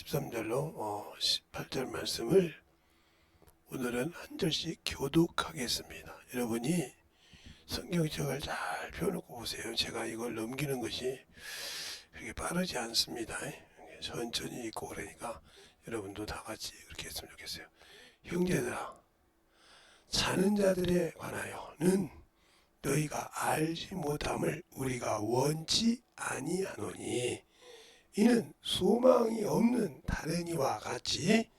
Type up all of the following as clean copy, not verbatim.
13절로 18절 말씀을 오늘은 한 절씩 교독하겠습니다. 여러분이 성경책을 잘 펴놓고 보세요. 제가 이걸 넘기는 것이 그렇게 빠르지 않습니다. 천천히 읽고 그러니까 여러분도 다 같이 그렇게 했으면 좋겠어요. 형제들아, 자는 자들에 관하여는 너희가 알지 못함을 우리가 원치 아니하노니 이는 소망이 없는 다른 이와 같이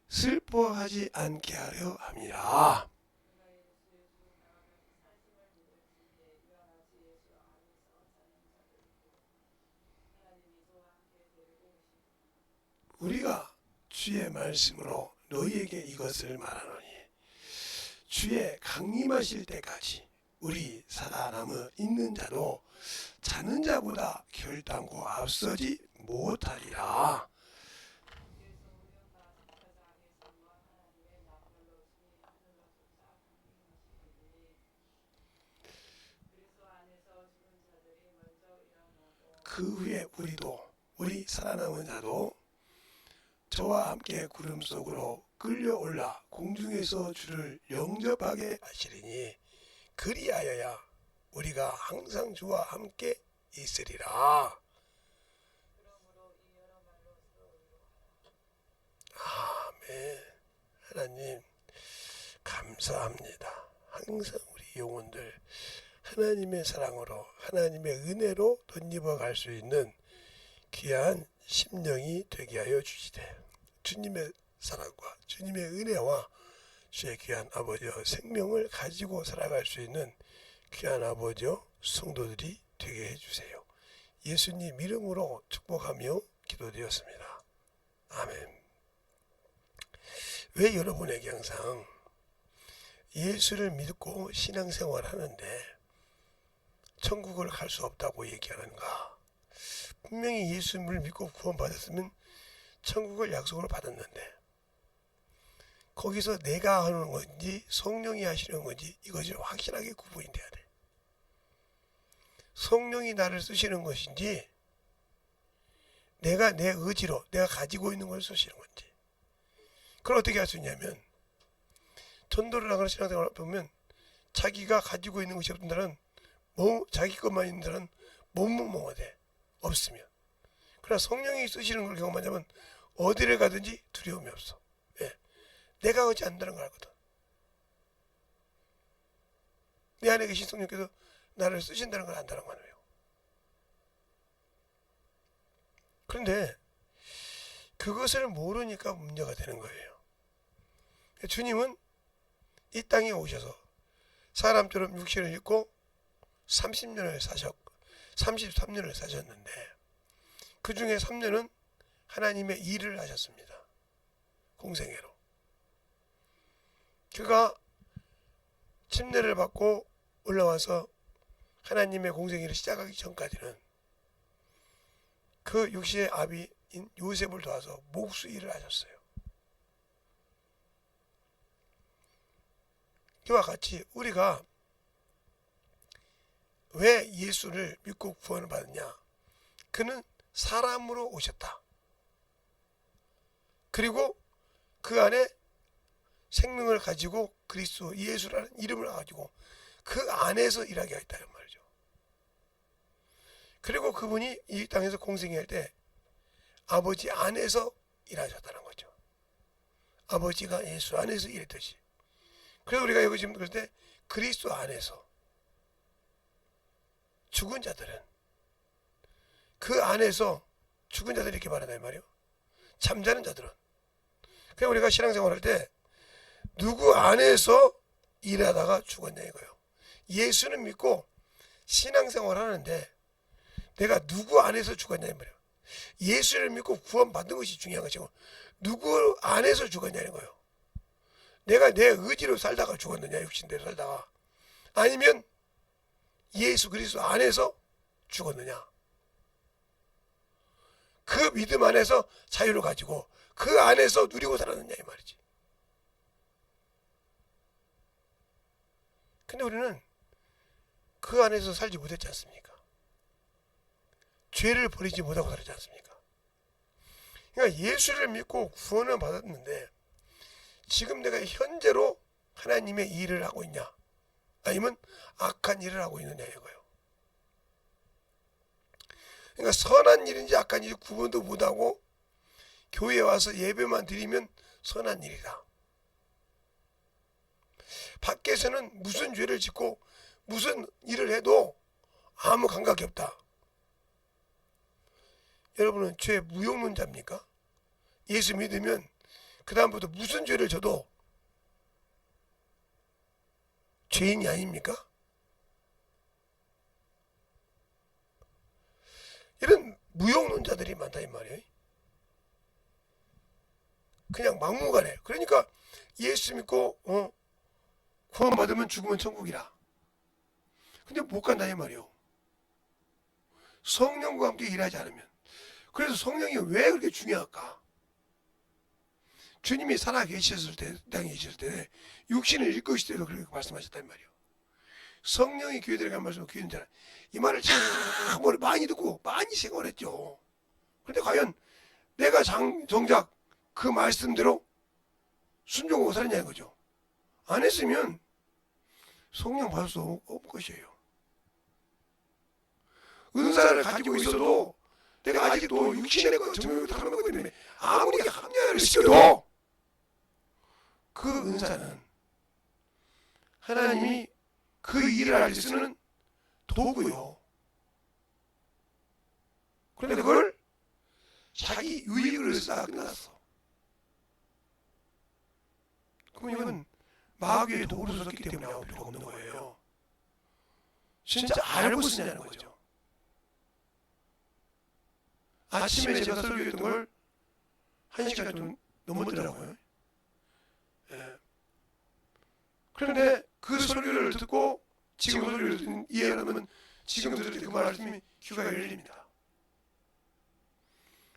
슬퍼하지 않게 하려 함이라. 우리가 주의 말씀으로 너희에게 이것을 말하노니 주의 강림하실 때까지 우리 살아남아 있는 자도 자는 자보다 결단코 앞서지 못하리라. 그 후에 우리 살아남은 자도 저와 함께 구름 속으로 끌려올라 공중에서 주를 영접하게 하시리니 그리하여야 우리가 항상 주와 함께 있으리라. 아멘. 하나님 감사합니다. 항상 우리 영혼들 하나님의 사랑으로 하나님의 은혜로 덧입어 갈 수 있는 귀한 심령이 되게 하여 주시되 주님의 사랑과 주님의 은혜와 주의 귀한 아버지의 생명을 가지고 살아갈 수 있는 귀한 아버지의 성도들이 되게 해주세요. 예수님 이름으로 축복하며 기도드렸습니다. 아멘. 왜 여러분에게 항상 예수를 믿고 신앙생활 하는데 천국을 갈 수 없다고 얘기하는가? 분명히 예수님을 믿고 구원받았으면 천국을 약속으로 받았는데 거기서 내가 하는 건지 성령이 하시는 건지 이것이 확실하게 구분이 돼야 돼. 성령이 나를 쓰시는 것인지 내가 내 의지로 내가 가지고 있는 걸 쓰시는 건지. 그걸 어떻게 할 수 있냐면 전도를 하거나 신앙생활을 보면 자기가 가지고 있는 것이 없는 사람은 자기 것만 있는 사람은 멍멍멍하대. 없으면. 그러나 성령이 쓰시는 걸 경험하자면 어디를 가든지 두려움이 없어. 예. 내가 하지 않는다는 걸 알거든. 내 안에 계신 성령께서 나를 쓰신다는 걸 안다는 거예요. 그런데 그것을 모르니까 문제가 되는 거예요. 주님은 이 땅에 오셔서 사람처럼 육신을 입고 33년을 사셨는데 그 중에 3년은 하나님의 일을 하셨습니다. 공생애로. 그가 침례를 받고 올라와서 하나님의 공생애를 시작하기 전까지는 그 육신의 아비인 요셉을 도와서 목수 일을 하셨어요. 이와 같이 우리가 왜 예수를 믿고 구원을 받느냐? 그는 사람으로 오셨다. 그리고 그 안에 생명을 가지고 그리스도 예수라는 이름을 가지고 그 안에서 일하게 했다는 말이죠. 그리고 그분이 이 땅에서 공생할 때 아버지 안에서 일하셨다는 거죠. 아버지가 예수 안에서 일했듯이. 그래서 우리가 여기 지금 그럴 때 그리스도 안에서 죽은 자들은 그 안에서 죽은 자들이 이렇게 말한다 이 말이에요. 잠자는 자들은. 그냥 우리가 신앙생활 할 때 누구 안에서 일하다가 죽었냐 이거예요. 예수는 믿고 신앙생활 하는데 내가 누구 안에서 죽었냐 이 말이에요. 예수를 믿고 구원받는 것이 중요한 것이고 누구 안에서 죽었냐는 거예요. 내가 내 의지로 살다가 죽었느냐 육신대로 살다가 아니면 예수 그리스도 안에서 죽었느냐. 그 믿음 안에서 자유를 가지고 그 안에서 누리고 살았느냐 이 말이지. 근데 우리는 그 안에서 살지 못했지 않습니까? 죄를 버리지 못하고 살았지 않습니까? 그러니까 예수를 믿고 구원을 받았는데 지금 내가 현재로 하나님의 일을 하고 있냐, 아니면 악한 일을 하고 있느냐 이거예요. 그러니까 선한 일인지 악한 일인지 구분도 못하고 교회에 와서 예배만 드리면 선한 일이다. 밖에서는 무슨 죄를 짓고 무슨 일을 해도 아무 감각이 없다. 여러분은 죄 무용론자입니까? 예수 믿으면 그 다음부터 무슨 죄를 져도 죄인이 아닙니까? 이런 무용론자들이 많다 이 말이에요. 그냥 막무가내. 그러니까 예수 믿고 구원 받으면 죽으면 천국이라. 근데 못 간다 이 말이에요. 성령과 함께 일하지 않으면. 그래서 성령이 왜 그렇게 중요할까? 주님이 살아 계셨을 때, 땅에 계셨을 때 육신을 일으키실 때도 그렇게 말씀하셨단 말이에요. 성령이 교회 들어간 말씀을 교회는 잘, 이 말을 참 많이 듣고 많이 생각을 했죠. 그런데 과연 내가 정작 그 말씀대로 순종하고 살았냐는 거죠. 안 했으면 성령 받을 수 없는 것이에요. 은사를 가지고 있어도 내가 아직도 육신의 것, 정욕을 당하는 것 때문에 아무리 합리화를 시켜도 그 은사는 하나님이 그 일을 할 때 쓰는 도구요. 그런데 그걸 자기 유익을 쓰다가 끝났어. 그럼 이건 마귀의 도구로 썼기 때문에 아무 필요가 없는 거예요. 진짜 알고 쓰냐는 거죠. 아침에 제가 설교했던 걸 1시간 좀 넘었더라고요. 예. 그런데 그 설교를 듣고 지금 설교를 이해하려면 지금 들을 때 그 말씀이 귀가 열립니다.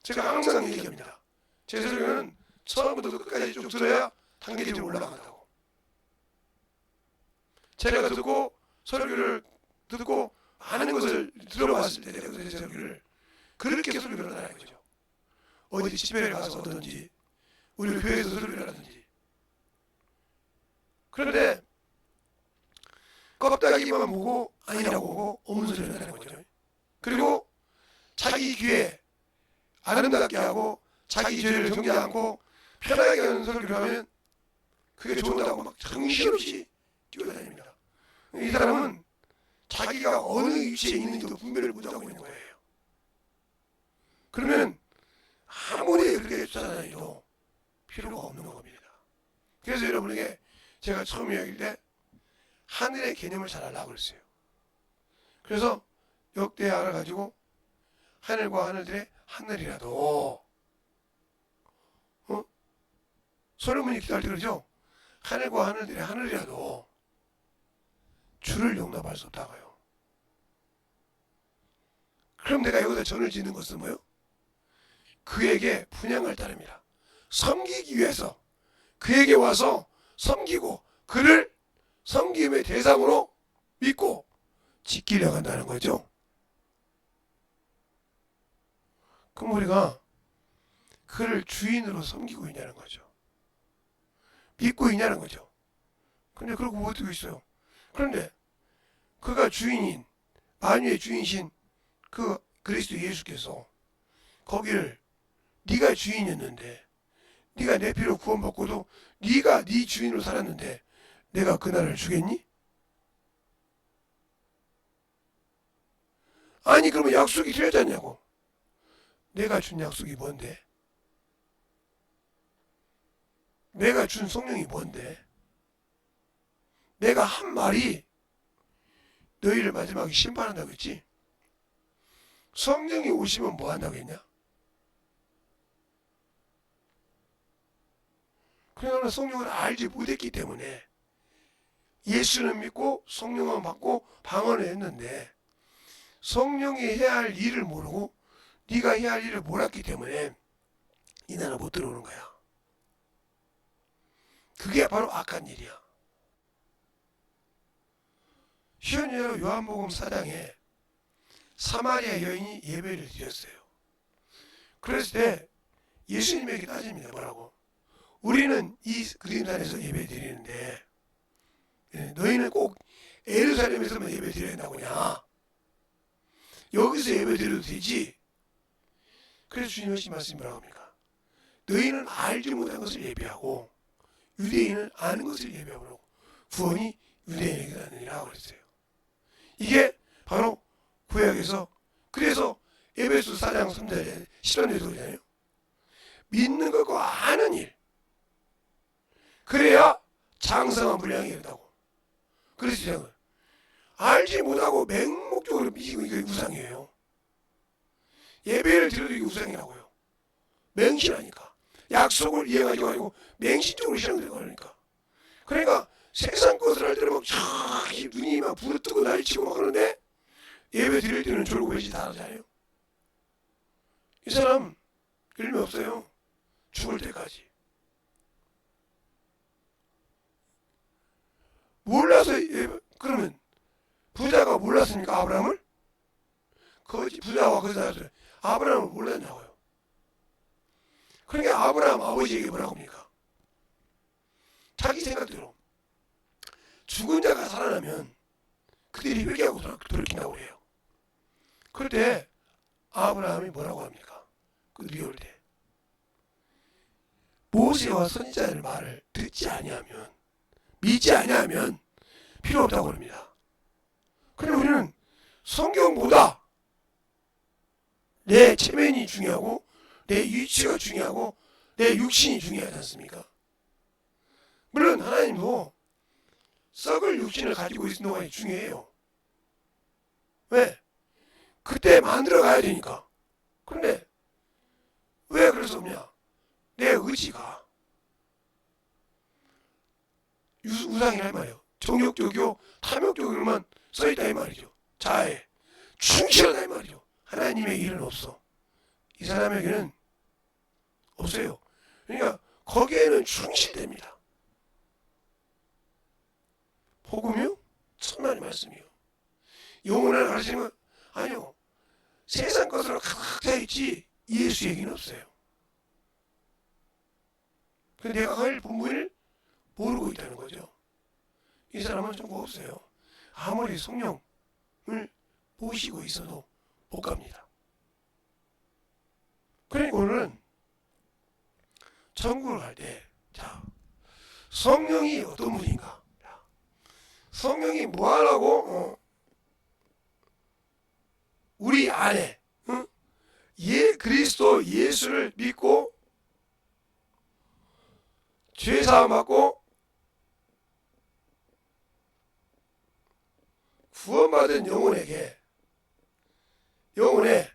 제가 항상 얘기합니다. 제 설교는 처음부터 끝까지 쭉 들어야 단계적으로 좀 올라간다고. 제가 듣고 설교를 듣고 아는 것을 들어봤을 때 내가 그 설교를 그렇게 설교를 하는 거죠. 어디 집회를 가서 하든지 우리 교회에서 설교를 하든지. 그런데 껍데기만 보고 아니라고 보고 없는 소리를 하는 거죠. 그리고 자기 귀에 아름답게 하고 자기 죄를 정지 않고 편하게 하는 설교를 하면 그게 좋다고 막 정신없이 뛰어다닙니다. 이 사람은 자기가 어느 위치에 있는지도 분별을 못하고 있는 거예요. 그러면 아무리 그렇게 쫓아다녀도 필요가 없는 겁니다. 그래서 여러분에게 제가 처음 이야기할 때 하늘의 개념을 잘 알라고 그랬어요. 그래서 역대하를 가지고 하늘과 하늘들의 하늘이라도 솔로몬이 기도할 때 그러죠. 하늘과 하늘들의 하늘이라도 주를 용납할 수 없다고요. 그럼 내가 여기다 전을 짓는 것은 뭐예요? 그에게 분양할 따름이라. 섬기기 위해서 그에게 와서 섬기고 그를 섬김의 대상으로 믿고 지키려고 한다는 거죠. 그럼 우리가 그를 주인으로 섬기고 있냐는 거죠. 믿고 있냐는 거죠. 근데 그러고 뭐 어떻게 있어요? 그런데 그가 주인인 만유의 주인이신 그 그리스도 예수께서 거기를 네가 주인이었는데 네가 내 피로 구원받고도 네가 네 주인으로 살았는데 내가 그 나라를 주겠니? 아니 그러면 약속이 틀렸잖냐고. 내가 준 약속이 뭔데? 내가 준 성령이 뭔데? 내가 한 말이 너희를 마지막에 심판한다고 했지? 성령이 오시면 뭐 한다고 했냐? 그러나 성령을 알지 못했기 때문에 예수는 믿고 성령은 받고 방언을 했는데 성령이 해야 할 일을 모르고 네가 해야 할 일을 몰랐기 때문에 이 나라 못 들어오는 거야. 그게 바로 악한 일이야. 시온이로 요한복음 4장에 사마리아 여인이 예배를 드렸어요. 그랬을 때 예수님에게 따집니다. 뭐라고? 우리는 이 그림산에서 예배 드리는데 너희는 꼭 예루살렘에서만 예배 드려야 된다고냐? 여기서 예배 드려도 되지? 그래서 주님 하신 말씀이 뭐라고 합니까? 너희는 알지 못한 것을 예배하고 유대인은 아는 것을 예배하고 구원이 유대인에게 나느니라 그랬어요. 이게 바로 구약에서 그래서 에베소 4장 3절에 10절에 그러잖아요. 믿는 것과 아는 일 그래야 장성한 분량이 된다고. 그래서 알지 못하고 맹목적으로 믿고 이게 우상이에요. 예배를 드려도 이게 우상이라고요. 맹신하니까. 약속을 이행하지 말고 맹신적으로 신앙되고 하니까. 그러니까 세상 것을 할 때는 막 눈이 막 부르뜨고 날치고 막 하는데 예배 드릴 때는 졸고 배지 다 하잖아요. 이 사람 열매 없어요. 죽을 때까지. 몰라서 그러면 부자가 몰랐습니까? 아브라함을? 부자와 거짓말을 아브라함을 몰랐냐고요. 그러니까 아브라함 아버지에게 뭐라고 합니까? 자기 생각대로 죽은 자가 살아나면 그들이 회개하고 돌이킨다고 해요. 그럴 때 아브라함이 뭐라고 합니까? 그 리얼 때 모세와 선지자의 말을 듣지 아니하면 믿지 아니하면 필요 없다고 합니다. 그런데 우리는 성경보다 내 체면이 중요하고 내 위치가 중요하고 내 육신이 중요하지 않습니까? 물론 하나님도 썩을 육신을 가지고 있는 동안이 중요해요. 왜? 그때 만들어 가야 되니까. 그런데 왜 그럴 수 없냐? 내 의지가 우상이란 말이에요. 정욕적이요 탐욕적으로만 써있다 이 말이죠. 자아에 충실하다 이 말이죠. 하나님의 일은 없어. 이 사람에게는 없어요. 그러니까 거기에는 충실됩니다. 복음이요? 천만의 말씀이요. 영혼을 가르치는 건 아니요. 세상 것으로 가득 차 있지 예수 얘기는 없어요. 근데 내가 할 본분을 모르고 있다는 거죠. 이 사람은 전부 없어요. 아무리 성령을 모시고 있어도 못 갑니다. 그러니까 오늘은 천국을 갈 때, 자, 성령이 어떤 분인가? 성령이 뭐하라고? 우리 안에 그리스도 예수를 믿고 죄사함 받고 구원받은 영혼에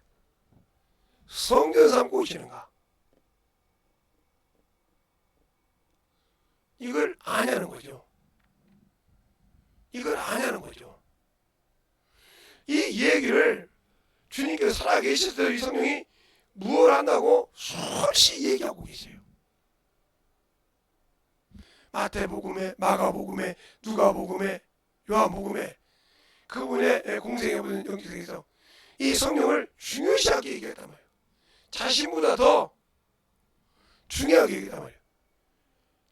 성전 삼고 오시는가? 이걸 아냐는 거죠. 이걸 아냐는 거죠. 이 얘기를 주님께서 살아계실 때 이 성령이 무엇을 한다고 수없이 얘기하고 계세요. 마태복음에, 마가복음에, 누가복음에, 요한복음에 그분의 공생에 보는 영적에서 이 성령을 중요시하게 얘기했단 말이에요. 자신보다 더 중요하게 얘기했단 말이에요.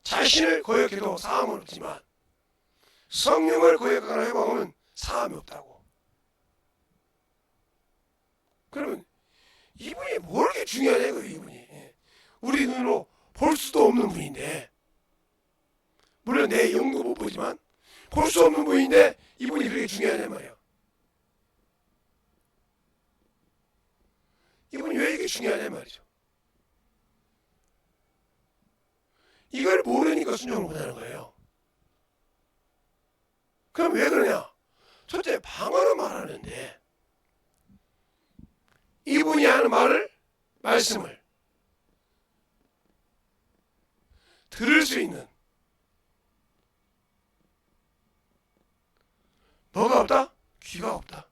자신을 거역해도 사함은 없지만 성령을 거역하거나 회방하면 사함이 없다고. 그러면 이분이 뭘 이렇게 중요하냐 이거예요. 이분이 우리 눈으로 볼 수도 없는 분인데, 물론 내 영도 못 보지만 볼 수 없는 분인데 이분이 그렇게 중요하냐 말이에요. 이분이 왜 이렇게 중요하냐 말이죠. 이걸 모르니까 순종을 못하는 거예요. 그럼 왜 그러냐? 첫째, 방언으로 말하는데 이분이 하는 말씀을 들을 수 있는 뭐가 없다? 귀가 없다.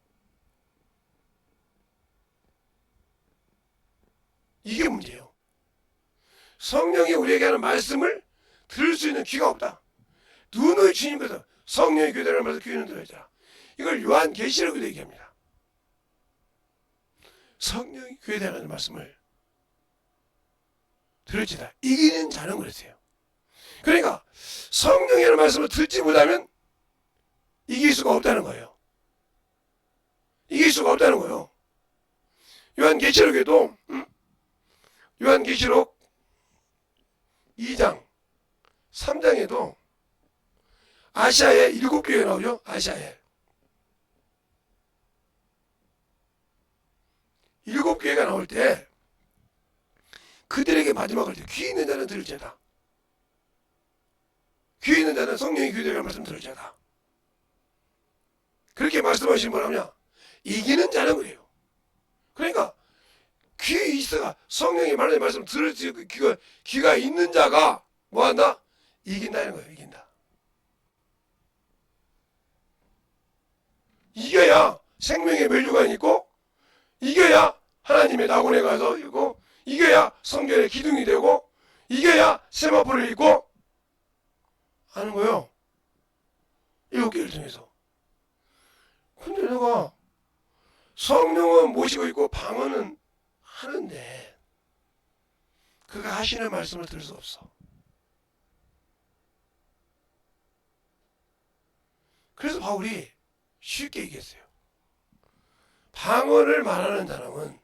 이게 문제예요. 성령이 우리에게 하는 말씀을 들을 수 있는 귀가 없다. 눈의 주님께서 성령의 교대라는 말에서 귀는 들어있잖아. 이걸 요한계시록에도 얘기합니다. 성령이 교대라는 말씀을 들을지다. 이기는 자는 그랬어요. 그러니까 성령의 말씀을 듣지 못하면 이길 수가 없다는 거예요. 이길 수가 없다는 거예요. 요한계시록에도 요한계시록 2장 3장에도 아시아에 7교회가 나오죠. 아시아에 7교회가 나올 때 그들에게 마지막을 때 귀 있는 자는 들을지어다. 귀 있는 자는 성령이 그들에게 말씀 들을지어다. 그렇게 말씀하시면 뭐라냐? 이기는 자는 그래요. 그러니까 귀 있어가 성령의 말씀 들을 귀가 있는 자가 뭐한다? 이긴다는 거예요. 이긴다. 이겨야 생명의 멸류관이 있고, 이겨야 하나님의 낙원에 가서 있고, 이겨야 성전의 기둥이 되고, 이겨야 세마포를 입고 하는 거예요. 7개를 통해서. 근데 내가 성령은 모시고 있고 방언은 하는데 그가 하시는 말씀을 들을 수 없어. 그래서 바울이 쉽게 얘기했어요. 방언을 말하는 사람은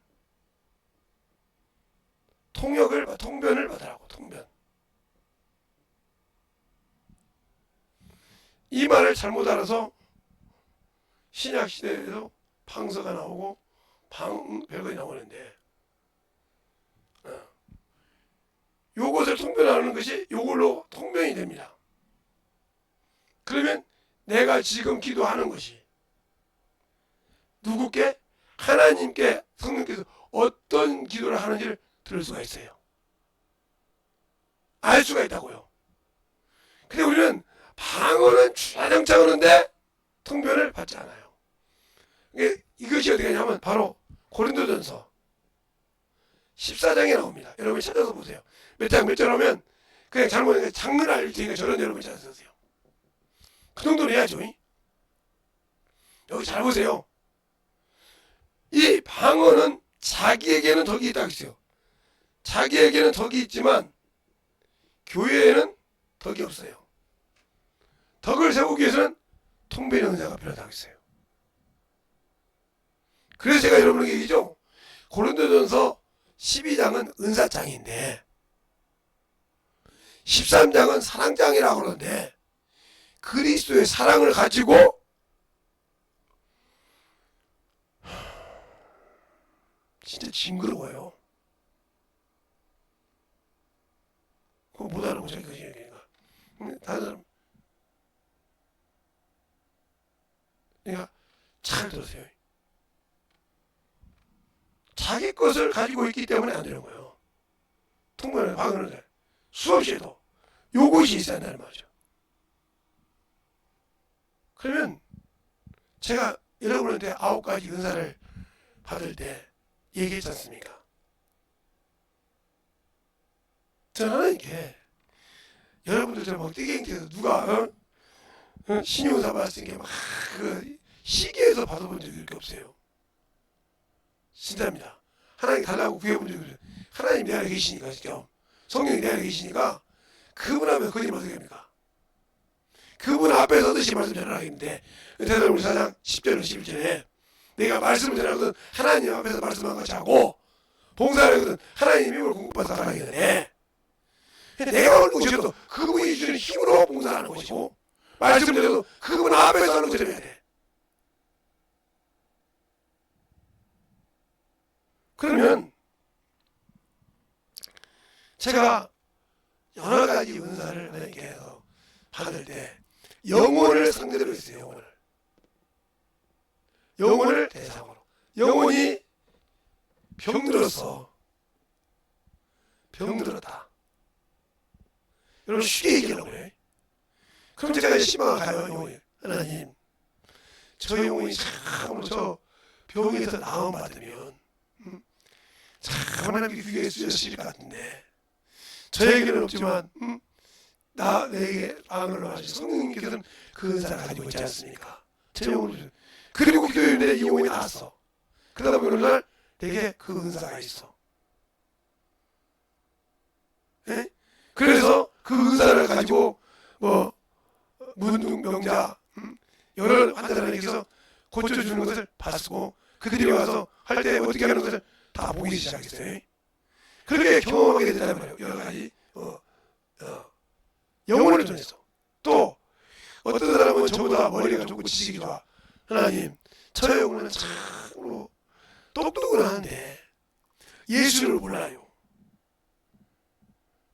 통변을 받으라고. 통변. 이 말을 잘못 알아서 신약 시대에도 방서가 나오고 별것이 나오는데, 요것을 통변하는 것이 요걸로 통변이 됩니다. 그러면 내가 지금 기도하는 것이 누구께? 하나님께 성령께서 어떤 기도를 하는지를 들을 수가 있어요. 알 수가 있다고요. 근데 우리는 방언은 주야장창 하는데 통변을 받지 않아요. 이것이 어떻게 하냐면 바로 고린도전서 14장에 나옵니다. 여러분이 찾아서 보세요. 몇 장 몇 절 하면 그냥 잘못하면 장르를 알릴 테니까 저런 여러분이 찾아서 보세요. 그 정도는 해야죠. 여기 잘 보세요. 이 방언은 자기에게는 덕이 있다고 했어요. 자기에게는 덕이 있지만 교회에는 덕이 없어요. 덕을 세우기 위해서는 통변의 은사가 필요하다고 했어요. 그래서 제가 여러분에게 얘기죠. 고린도전서 12장은 은사장인데 13장은 사랑장이라고 그러는데 그리스도의 사랑을 가지고 진짜 징그러워요. 그거 못 알아보고 자기 것이 얘기니까. 다른 사람 그러니까 잘 들으세요. 자기 것을 가지고 있기 때문에 안 되는 거예요. 통변을 방언을 수없이 해도 요것이 있어야 한다는 말이죠. 그러면 제가 여러분한테 9가지 은사를 받을 때 얘기했지 않습니까? 저는 하나님께 여러분들처럼 막 띠갱띠에서 누가 신용사 받았으니까 막 그 시기에서 받아본 적이 없어요. 진짜입니다. 하나님 달라고 구해본 적이 없어요. 하나님 내 안에 계시니까 진짜 성령이 내 안에 계시니까 그분 앞에서 거짓말 어떻게 합니까? 그분 앞에서 뜻이 말씀 전하겠는데 대사로니 4장 10절 11절에 내가 말씀을 전하거든 하나님 앞에서 말씀한 같이 하고 봉사를 하거든 하나님 힘을 공급받아 살아가겠네. 내가 하는 것이어도 그분이 주시는 힘으로 봉사하는 것이고 말씀을 전해도 그분 앞에서 하는 것을 해야 돼. 그러면 제가 여러 가지 은사를 하나님께 받을 때 영혼을 상대로 했어요. 영혼을 대상으로. 영혼이 병들었다. 여러분 쉽게 얘기하려고 해. 그럼 제가 희망을 가요. 영혼이. 하나님 저 영혼이 참으로 저 병에서 나음 받으면 참 하나님께 귀에 쓰셨을 것 같은데 저에게는 없지만 내게 방언을 하신 성령님께서는 그 은사를 가지고 있지 않습니까? 제 영혼을 그리고 교회에 내 영혼이 나왔어. 그러다 보니 어느 날 내게 그 은사가 있어. 가지고 뭐 문둥병자 여러 환자들에게서 고쳐주는 것을 봤고 그들이 와서 할 때 어떻게 하는 것을 다 보기 시작했어요. 그렇게 경험하게 되단 말이에요. 여러 가지 영혼을 통해서. 또 어떤 사람은 저보다 머리가 좋고 지식이 좋아. 하나님 저 영혼은 참으로 똑똑은 하는데 예수를 몰라요.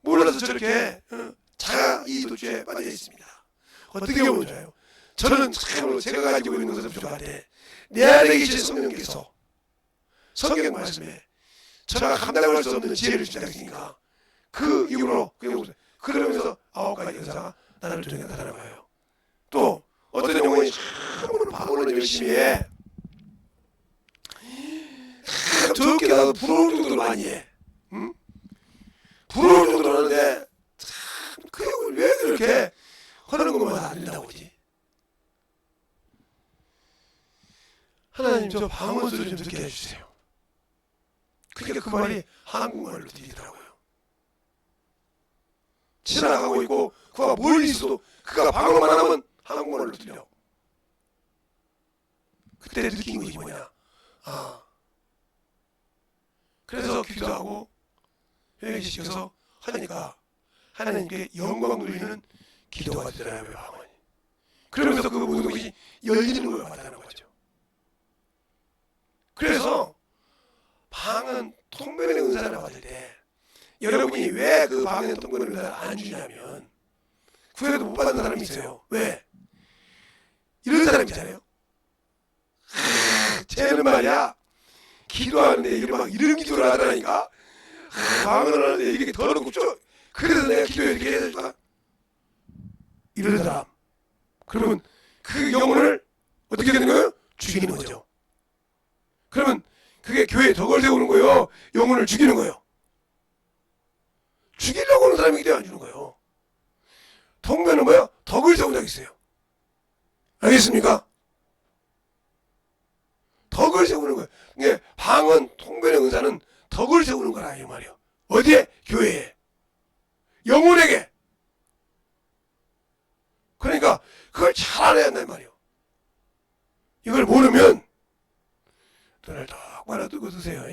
몰라서 저렇게 자아이도주에 빠져 있습니다. 어떻게 보면 좋아요. 저는 참으로 제가 가지고 있는 것은 부족한데 내 안에 계신 성령께서 성경 말씀에 저가 감당할 수 없는 지혜를 주셨으니까 그 이후로 그러면서 9가지 여자가 나를 통해 나타나는 거예요. 또 어떤 영혼이 참으로 바보는 열심히 해. 저렇게 나도 부러울 정도로 많이 해. 부러울 정도로 하는데 그 영혼을 왜 그렇게 하는 것만 안 된다고 하지? 하나님 저 방언 소리 좀 듣게 해주세요. 그러니까 그 말이 한국말로 들리더라고요. 지나가고 있고 그가 멀리 있어도 그가 방언만 하면 한국말로 들려. 그때 느낀 것이 뭐냐? 그래서 기도하고 회개시켜서 하니까 하나님께 영광 돌리는 기도가 되더라고요. 방언이. 그러면서 그 모든 것이 열리는 걸 말하는 거죠. 그래서 방언 통변의 은사를 받을 때 여러분이 왜 그 방언 통변의 은사를 안 주냐면 구해도 못 받는 사람이 있어요. 왜? 이런 사람이 있잖아요. 쟤는 말이야 기도하는데 이런 기도를 하더라니까 방언을 하는데 이렇게 더럽고 쭉 그래서 내가 기도에 이렇게 해야 될까? 이런 사람 그러면 그 영혼을 어떻게 되는 거예요? 죽이는 거죠. 그러면 그게 교회에 덕을 세우는 거예요? 영혼을 죽이는 거예요? 죽이려고 하는 사람이 기대 안 주는 거예요. 통변은 뭐야? 덕을 세운 적이 있어요. 알겠습니까? 덕을 세우는 거예요. 이게 방언 통변의 은사는 덕을 세우는 거라 이 말이에요. 어디에? 교회에. 영혼에게. 그러니까 그걸 잘 알아야 한단 말이에요. 이걸 모르면 눈을 똑바로 뜨고 드세요.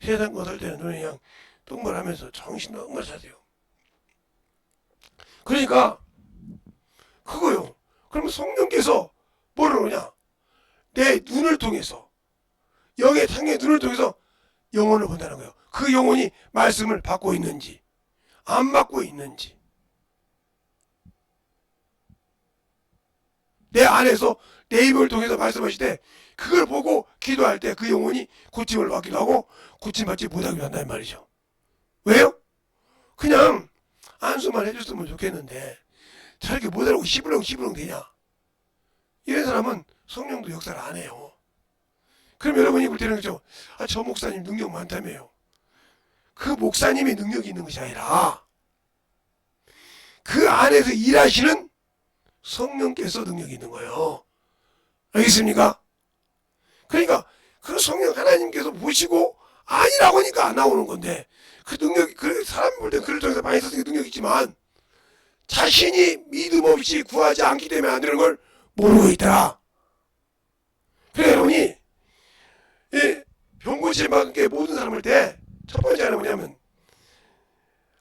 세상 것을 때는 눈이 그냥 똥말하면서 정신도 엉말 차세요. 그러니까 그거요. 그러면 성령께서 뭐를 하냐? 내 눈을 통해서 영의 창의 눈을 통해서 영혼을 본다는 거예요. 그 영혼이 말씀을 받고 있는지 안 받고 있는지 내 안에서 내 입을 통해서 말씀하실 때 그걸 보고 기도할 때 그 영혼이 고침을 받기도 하고 고침받지 못하기도 한다는 말이죠. 왜요? 그냥 안수만 해줬으면 좋겠는데 저렇게 못하고 시부렁 되냐? 이런 사람은 성령도 역사를 안 해요. 그럼 여러분이 볼 때는 그죠? 저 목사님 능력 많다며요. 그 목사님이 능력이 있는 것이 아니라 그 안에서 일하시는 성령께서 능력이 있는 거예요. 알겠습니까? 그러니까 그 성령 하나님께서 보시고 아니라고 하니까 안 나오는 건데 그 능력이 그 사람 볼 때 그를 통해서 많이 썼으니까 능력이 있지만 자신이 믿음 없이 구하지 않기 때문에 안 되는 걸 모르고 있더라. 그래 여러분이 병고치에 맞게 모든 사람을 때 첫 번째는 뭐냐면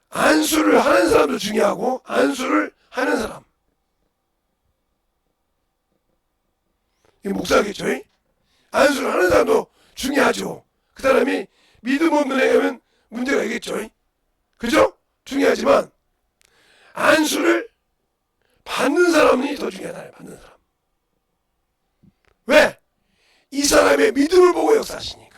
안수를 하는 사람도 중요하고 안수를 하는 사람 이게 목사겠죠? 안수를 하는 사람도 중요하죠. 그 사람이 믿음 없는 애면 문제가 있겠죠. 그죠? 중요하지만 안수를 받는 사람이 더 중요하다. 받는 사람. 왜? 이 사람의 믿음을 보고 역사하시니까.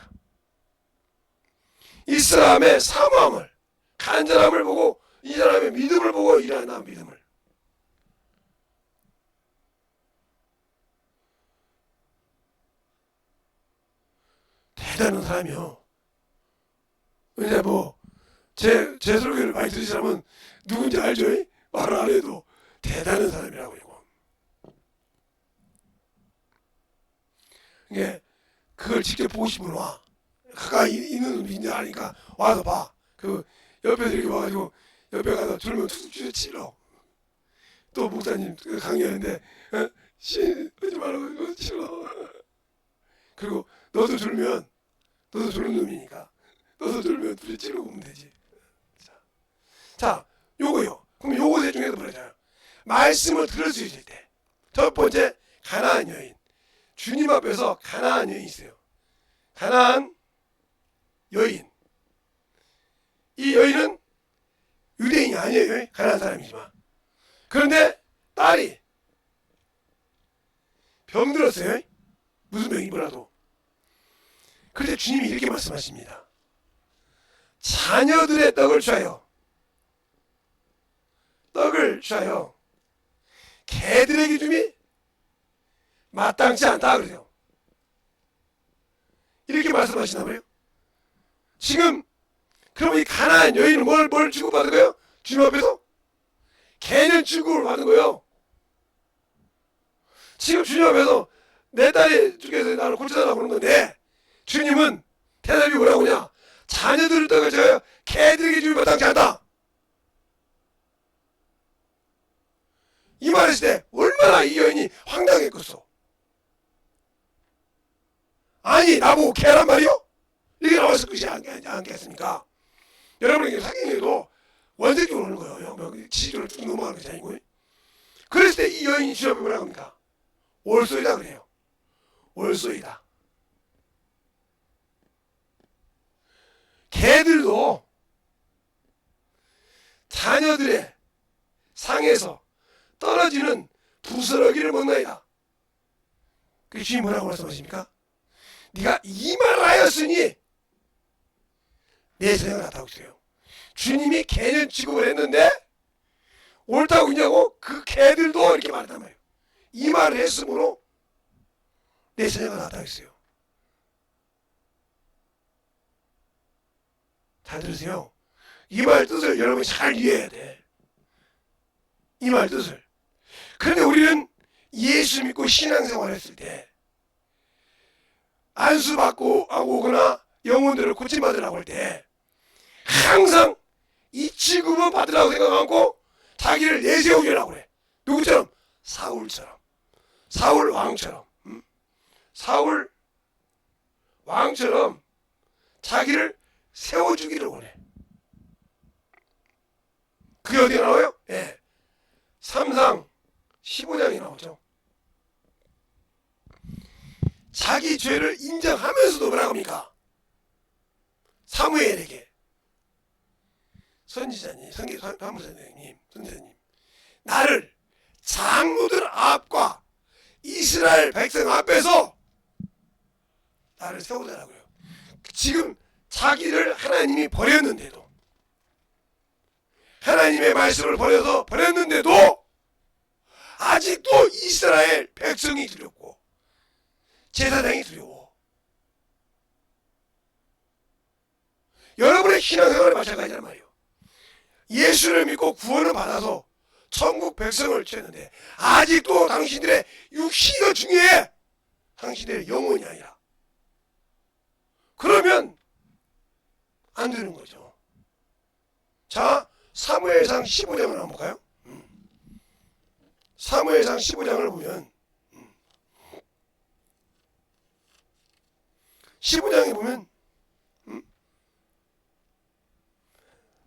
이 사람의 사모함을 간절함을 보고 이 사람의 믿음을 보고 일하나 믿음을. 대단한 사람이요. 이제 제 설교를 많이 들으신 사람은 누군지 알죠? 말을 안 해도 대단한 사람이라고 이거. 이게 그걸 직접 보고 싶으면 와. 가까이 있는 분인지 아니까 와서 봐. 그 옆에서 이렇게 와가지고 옆에 가서 졸면 툭툭 치러. 또 목사님 강의하는데 하지 말라고 치러. 그리고 너도 졸면 너도 졸은 놈이니까 너도 졸면 둘이 치러 보면 되지. 자, 요거요. 그럼 요거 셋 중에서 뭐라잖아요. 말씀을 들을 수 있을 때. 첫 번째, 가나안 여인. 주님 앞에서 가나안 여인이 있어요. 가나안 여인. 이 여인은 유대인이 아니에요. 가나안 사람이지만. 그런데 딸이 병들었어요. 무슨 병이 뭐라도. 그런데 주님이 이렇게 말씀하십니다. 자녀들의 떡을 취하여 개들에게 줌이 마땅치 않다 그러세요. 이렇게 말씀하시나 봐요. 지금 그럼 이 가나안 여인은 뭘 취급받은 거예요? 주님 앞에서? 개는 취급을 받은 거예요. 지금 주님 앞에서 내 딸이 죽여서 나를 고쳐달라고 그러는 건데 주님은 대답이 뭐라고 하냐? 자녀들을 떡을 취하여 개들에게 줌이 마땅치 않다. 이 말했을 때 얼마나 이 여인이 황당했겠어. 아니 나보고 개란 말이요? 이게 나왔을 것이 않겠습니까? 여러분에게 사경에도 원색적으로 오는 거예요. 지지적으로 쭉 넘어가는 것이 아니고. 그랬을 때 이 여인이 주님 앞에 뭐라고 합니까? 올소이다 그래요. 올소이다. 개들도 자녀들의 상에서 떨어지는 부스러기를 먹나이다. 그 주님 뭐라고 말씀하십니까? 네가 이 말을 하였으니 내 생각을 하다고 있어요. 주님이 개는 취급을 했는데 옳다고 그냐고 그 개들도 이렇게 말했단 말이에요. 이 말을 했으므로 내 생각을 하다고 있어요. 잘 들으세요. 이 말 뜻을 여러분이 잘 이해해야 돼. 이 말 뜻을. 그런데 우리는 예수 믿고 신앙생활을 했을 때 안수받고 하고 오거나 영혼들을 고침받으라고 할 때 항상 이 취급은 받으라고 생각하고 자기를 내세우려고 그래. 누구처럼? 사울처럼. 사울 왕처럼. 사울 왕처럼 자기를 세워주기를 원해. 그게 어디에 나와요? 예. 3상 15장이 나오죠. 자기 죄를 인정하면서도 뭐라고 합니까? 사무엘에게 선지자님, 사무선생님, 선생님, 나를 장로들 앞과 이스라엘 백성 앞에서 나를 세우더라고요. 지금 자기를 하나님이 버렸는데도, 하나님의 말씀을 버렸는데도 아직도 이스라엘 백성이 두렵고 제사장이 두려워. 여러분의 신앙생활이 마찬가지란 말이에요. 예수를 믿고 구원을 받아서 천국 백성을 취했는데 아직도 당신들의 육신이 더 중요해. 당신들의 영혼이 아니라. 그러면 안 되는 거죠. 자, 사무엘상 15장을 한번 볼까요? 사무엘상 15장을 보면 15장에 보면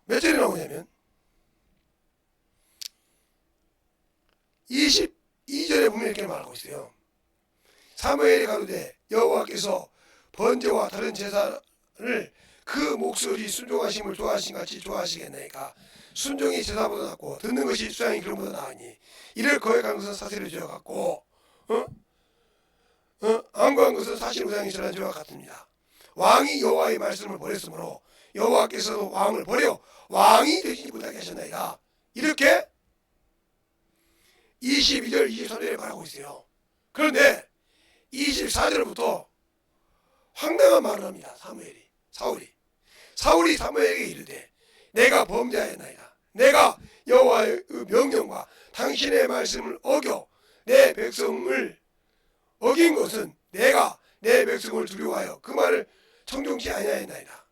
몇 절이 나오냐면 22절에 보면 이렇게 말하고 있어요. 사무엘이 가로되 여호와께서 번제와 다른 제사를 그 목소리 순종하심을 좋아하신 같이 좋아하시겠나이까. 순종이 제사보다 낫고 듣는 것이 수양이 그런보다 나으니 이를 거역한 것은 사슬을 지어갖고 안구한 것은 사실 우상이 전한 죄와 같습니다. 왕이 여호와의 말씀을 버렸으므로 여호와께서도 왕을 버려 왕이 되시지 못하게 하셨나이다. 이렇게 22절 23절에 말하고 있어요. 그런데 24절부터 황당한 말을 합니다. 사울이 사무엘에게 이르되 내가 범죄하였나이다. 내가 여호와의 명령과 당신의 말씀을 어겨 내 백성을 어긴 것은 내가 내 백성을 두려워하여 그 말을 청종치 아니하였나이다.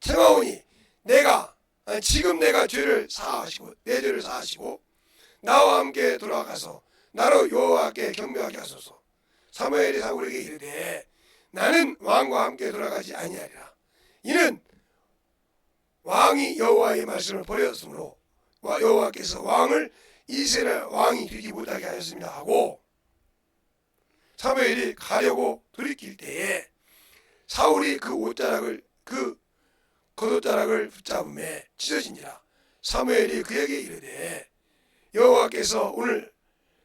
청하오니 내가 지금 내가 죄를 사하시고 내 죄를 사하시고 나와 함께 돌아가서 나로 여호와께 경배하게 하소서. 사무엘이 사울에게 이르되 나는 왕과 함께 돌아가지 아니하리라. 이는 왕이 여호와의 말씀을 버렸으므로 여호와께서 왕을 이스라엘 왕이 되지 못하게 하였습니다 하고, 사무엘이 가려고 돌이킬 때에 사울이 그 옷자락을 그 겉옷자락을 붙잡음에 찢어진지라. 사무엘이 그에게 이르되 여호와께서 오늘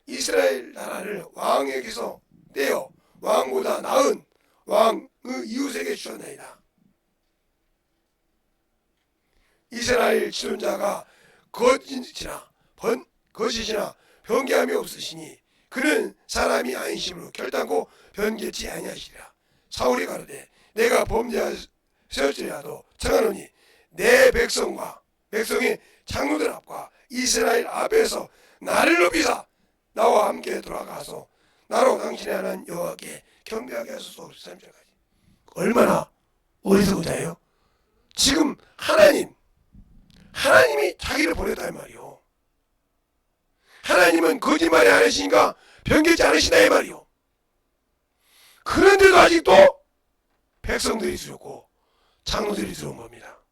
이스라엘 나라를 왕에게서 떼어 왕보다 나은 왕의 이웃에게 주었나이다. 이스라엘 지존자가 거짓이나 변개함이 없으시니 그는 사람이 아니심으로 결단코 변개치 아니하시리라. 사울이 가로되 내가 범죄하였을지라도 청하노니 내 백성과 백성의 장로들 앞과 이스라엘 앞에서 나를 높이사 나와 함께 돌아가서 나로 당신의 하나님 여호와께 경배하게 하소서. 13절까지. 얼마나 어리석은 자예요. 지금 하나님이 자기를 보냈다 이 말이요. 하나님은 거짓말이 아니시니까 변개치 않으시다 이 말이요. 그런데도 아직도 백성들이 두렵고 장로들이 두려운 겁니다.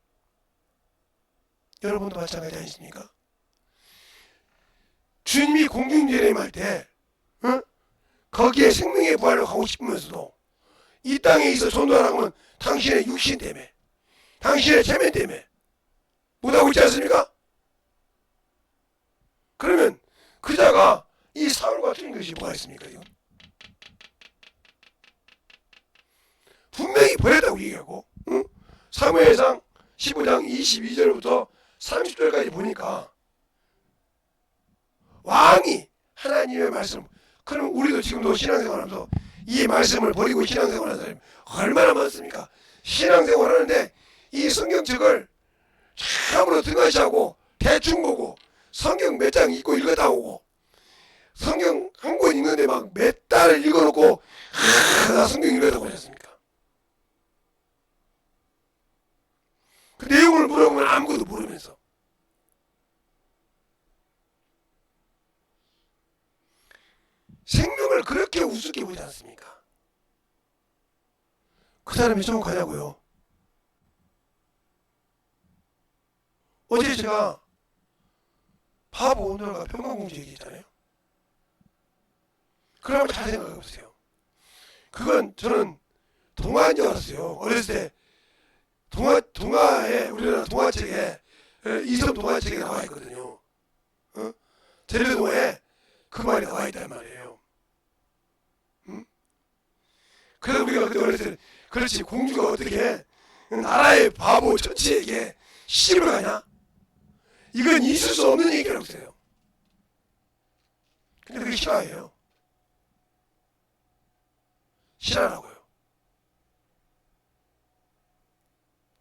여러분도 마찬가지 아니십니까? 주님이 공중제림할 때 거기에 생명의 부활을 하고 싶으면서도 이 땅에 있어 전도하라고 하면 당신의 육신 때문에 당신의 체면 때문에 못하고 있지 않습니까? 그러면 그 자가 이 사울과 틀린 것이 뭐가 있습니까? 지금? 분명히 버렸다고 얘기하고, 사무엘상 15장 22절부터 30절까지 보니까 왕이 하나님의 말씀, 그럼 우리도 지금도 신앙생활하면서 이 말씀을 버리고 신앙생활하는 사람이 얼마나 많습니까? 신앙생활하는데 이 성경책을 참으로 등한시하고 대충 보고 성경 몇 장 읽고 읽었다 오고 성경 한 권 읽는데 막 몇 달을 읽어놓고 나 성경 읽었다고 하셨습니까? 그 내용을 물어보면 아무것도 모르면서 생명을 그렇게 우습게 보지 않습니까? 그 사람이 정확하냐고요. 어제 제가 바보 오늘과 평강공주 얘기했잖아요. 그러면 잘 생각해 보세요. 그건 저는 동화인 줄 알았어요. 어렸을 때 동화에 우리나라 동화책에 이솝 동화책에 나와 있거든요. 제르동화에 그 말이 나와 있단 말이에요. 그래서 우리가 그때 어렸을 때 그렇지 공주가 어떻게 나라의 바보 천치에게 시집을 가냐? 이건 있을 수 없는 얘기라고 해요. 근데 그게 실화예요. 실화라고요.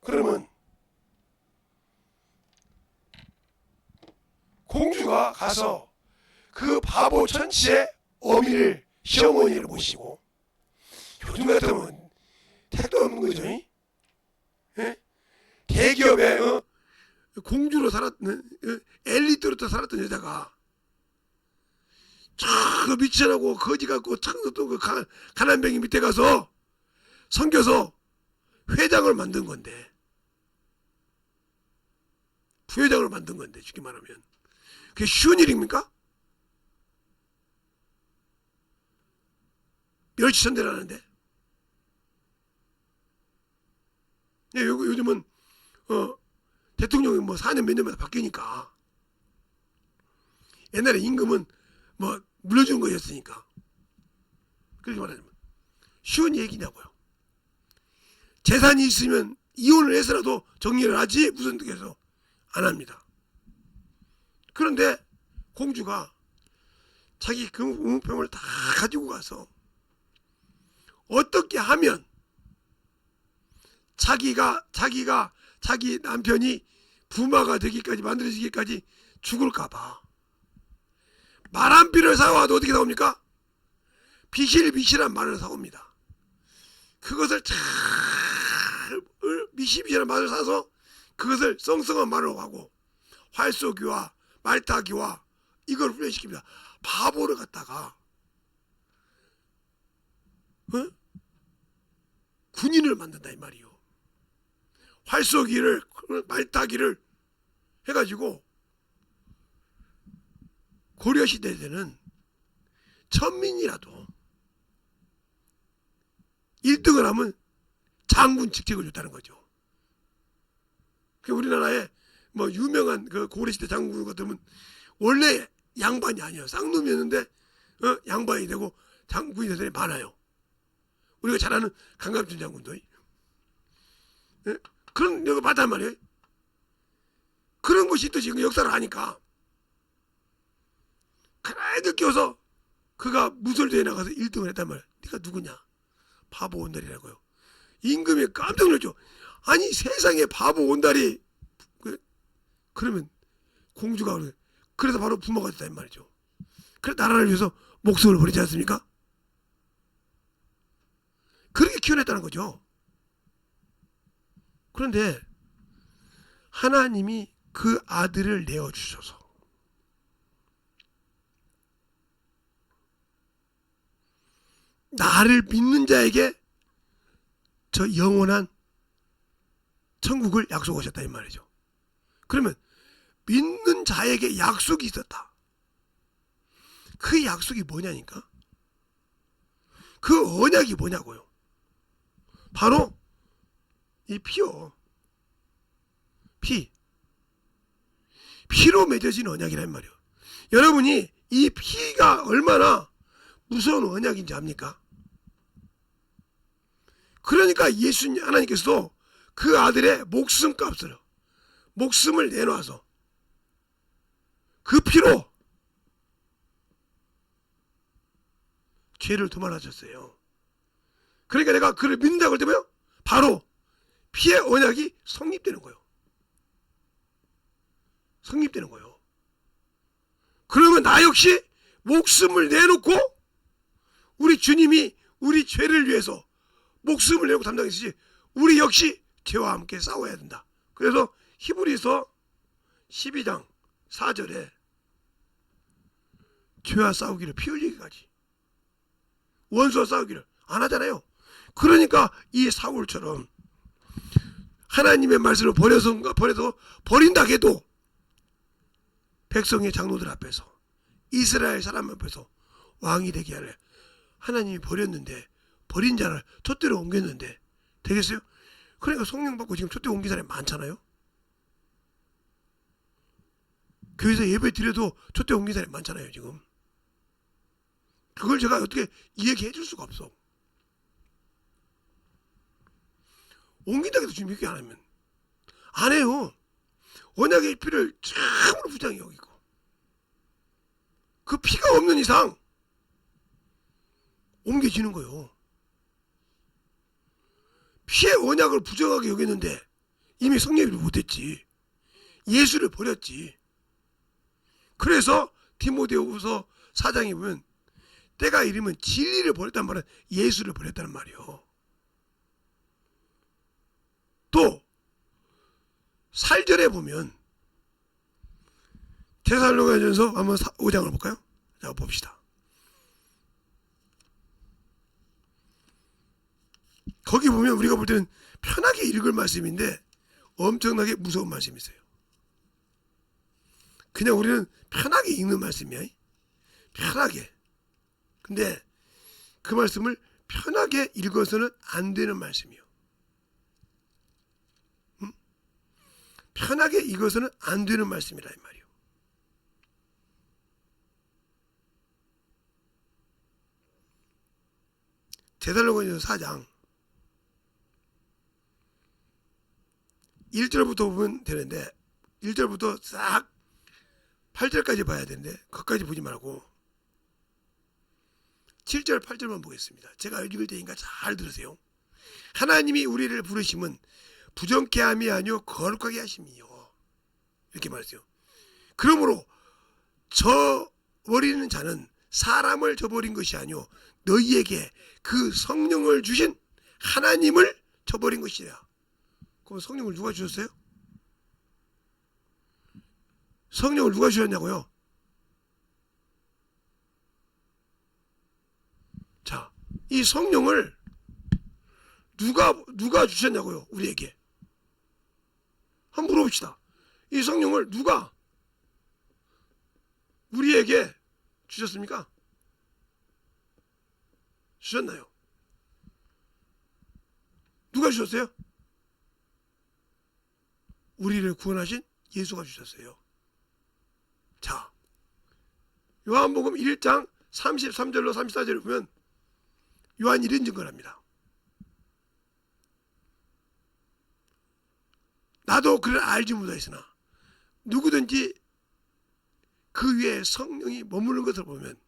그러면 공주가 가서 그 바보 천치의 어미를 시어머니를 모시고, 요즘 같으면 택도 없는 거죠. 예? 대기업에 공주로 살았던 엘리트로 살았던 여자가 저 미천하고 거지 같고 창도 그 가난뱅이 밑에 가서 섬겨서 회장을 만든 건데, 부회장을 만든 건데, 쉽게 말하면 그게 쉬운 일입니까? 멸치천대라는데. 요즘은 대통령이 뭐 4년 몇 년마다 바뀌니까 옛날에 임금은 뭐 물려주는 거였으니까. 그렇게 말하자면 쉬운 얘기냐고요. 재산이 있으면 이혼을 해서라도 정리를 하지 무슨 뜻에서 안 합니다. 그런데 공주가 자기 금은병을 다 가지고 가서 어떻게 하면 자기 남편이 부마가 되기까지 만들어지기까지 죽을까봐 말 한 피를 사와도 어떻게 사옵니까? 비실비실한 말을 사옵니다. 그것을 잘 비실비실한 말을 사서 그것을 성성한 말로 하고 활쏘기와 말타기와 이걸 훈련시킵니다. 바보를 갖다가 군인을 만든다 이 말이요. 활쏘기를 말타기를 해가지고 고려시대 때는 천민이라도 1등을 하면 장군 직책을 줬다는 거죠. 우리나라에 뭐 유명한 그 고려시대 장군 같으면 원래 양반이 아니에요. 쌍놈이었는데 양반이 되고 장군이 된 사람이 많아요. 우리가 잘 아는 강감춘 장군도 그런 거 봤단 말이에요. 그런 것이 있듯이 역사를 하니까 그래도 끼워서 그가 무술대회 나가서 1등을 했단 말이에요. 네가 누구냐? 바보 온달이라고요. 임금이 깜짝 놀랐죠. 아니 세상에 바보 온달이 그러면 공주가 그래서 바로 부모가 됐다 이 말이죠. 그래 나라를 위해서 목숨을 버리지 않습니까? 그렇게 키워냈다는 거죠. 그런데 하나님이 그 아들을 내어주셔서 나를 믿는 자에게 저 영원한 천국을 약속하셨다 이 말이죠. 그러면 믿는 자에게 약속이 있었다. 그 약속이 뭐냐니까? 그 언약이 뭐냐고요? 바로 이 피요. 피로 맺어진 언약이란 말이에요. 여러분이 이 피가 얼마나 무서운 언약인지 압니까? 그러니까 예수님 하나님께서도 그 아들의 목숨값을 목숨을 내놔서 그 피로 죄를 도말하셨어요. 그러니까 내가 그를 믿는다고 할 때면 바로 피의 언약이 성립되는 거예요. 성립되는 거예요. 그러면 나 역시 목숨을 내놓고 우리 주님이 우리 죄를 위해서 목숨을 내놓고 담당했듯이 우리 역시 죄와 함께 싸워야 된다. 그래서 히브리서 12장 4절에 죄와 싸우기를 피 흘리기까지 원수와 싸우기를 안 하잖아요. 그러니까 이 사울처럼 하나님의 말씀을 버려서 버린다 해도 백성의 장로들 앞에서 이스라엘 사람 앞에서 왕이 되게 하래. 하나님이 버렸는데 버린 자를 촛대로 옮겼는데 되겠어요? 그러니까 성령 받고 지금 촛대 옮긴 사람이 많잖아요. 교회에서 예배 드려도 촛대 옮긴 사람이 많잖아요 지금. 그걸 제가 어떻게 이야기해 줄 수가 없어. 옮긴다 해도 지금 이렇게 안 하면 안 해요. 언약의 피를 참으로 부장히 여기고 그 피가 없는 이상 옮겨지는 거예요. 피의 언약을 부정하게 여겼는데 이미 성령을 못했지. 예수를 버렸지. 그래서 디모데후서 4장에 보면 때가 이르면 진리를 버렸단 말은 예수를 버렸다는 말이에요. 또 살절에 보면 데살로니가전서 한번 5장을 볼까요? 자 봅시다. 거기 보면 우리가 볼 때는 편하게 읽을 말씀인데 엄청나게 무서운 말씀이 있어요. 그냥 우리는 편하게 읽는 말씀이야. 편하게. 근데 그 말씀을 편하게 읽어서는 안 되는 말씀이에요. 응? 편하게 읽어서는 안 되는 말씀이라 이 말이에요. 데살로니가전서 4장 1절부터 보면 되는데 1절부터 싹 8절까지 봐야 되는데 그것까지 보지 말고 7절 8절만 보겠습니다. 제가 읽을 테니까 잘 들으세요. 하나님이 우리를 부르심은 부정케 함이 아니요 거룩하게 하심이요. 이렇게 말했어요. 그러므로 저버리는 자는 사람을 저버린 것이 아니요 너희에게 그 성령을 주신 하나님을 저버린 것이라. 그럼 성령을 누가 주셨어요? 성령을 누가 주셨냐고요? 자, 이 성령을 누가 주셨냐고요? 우리에게. 한번 물어봅시다. 이 성령을 누가 우리에게 주셨습니까? 주셨나요? 누가 주셨어요? 우리를 구원하신 예수가 주셨어요. 자, 요한복음 1장 33절로 34절을 보면 요한이 이런 증거를 합니다. 나도 그를 알지 못하였으나 누구든지 그 위에 성령이 머무는 것을 보면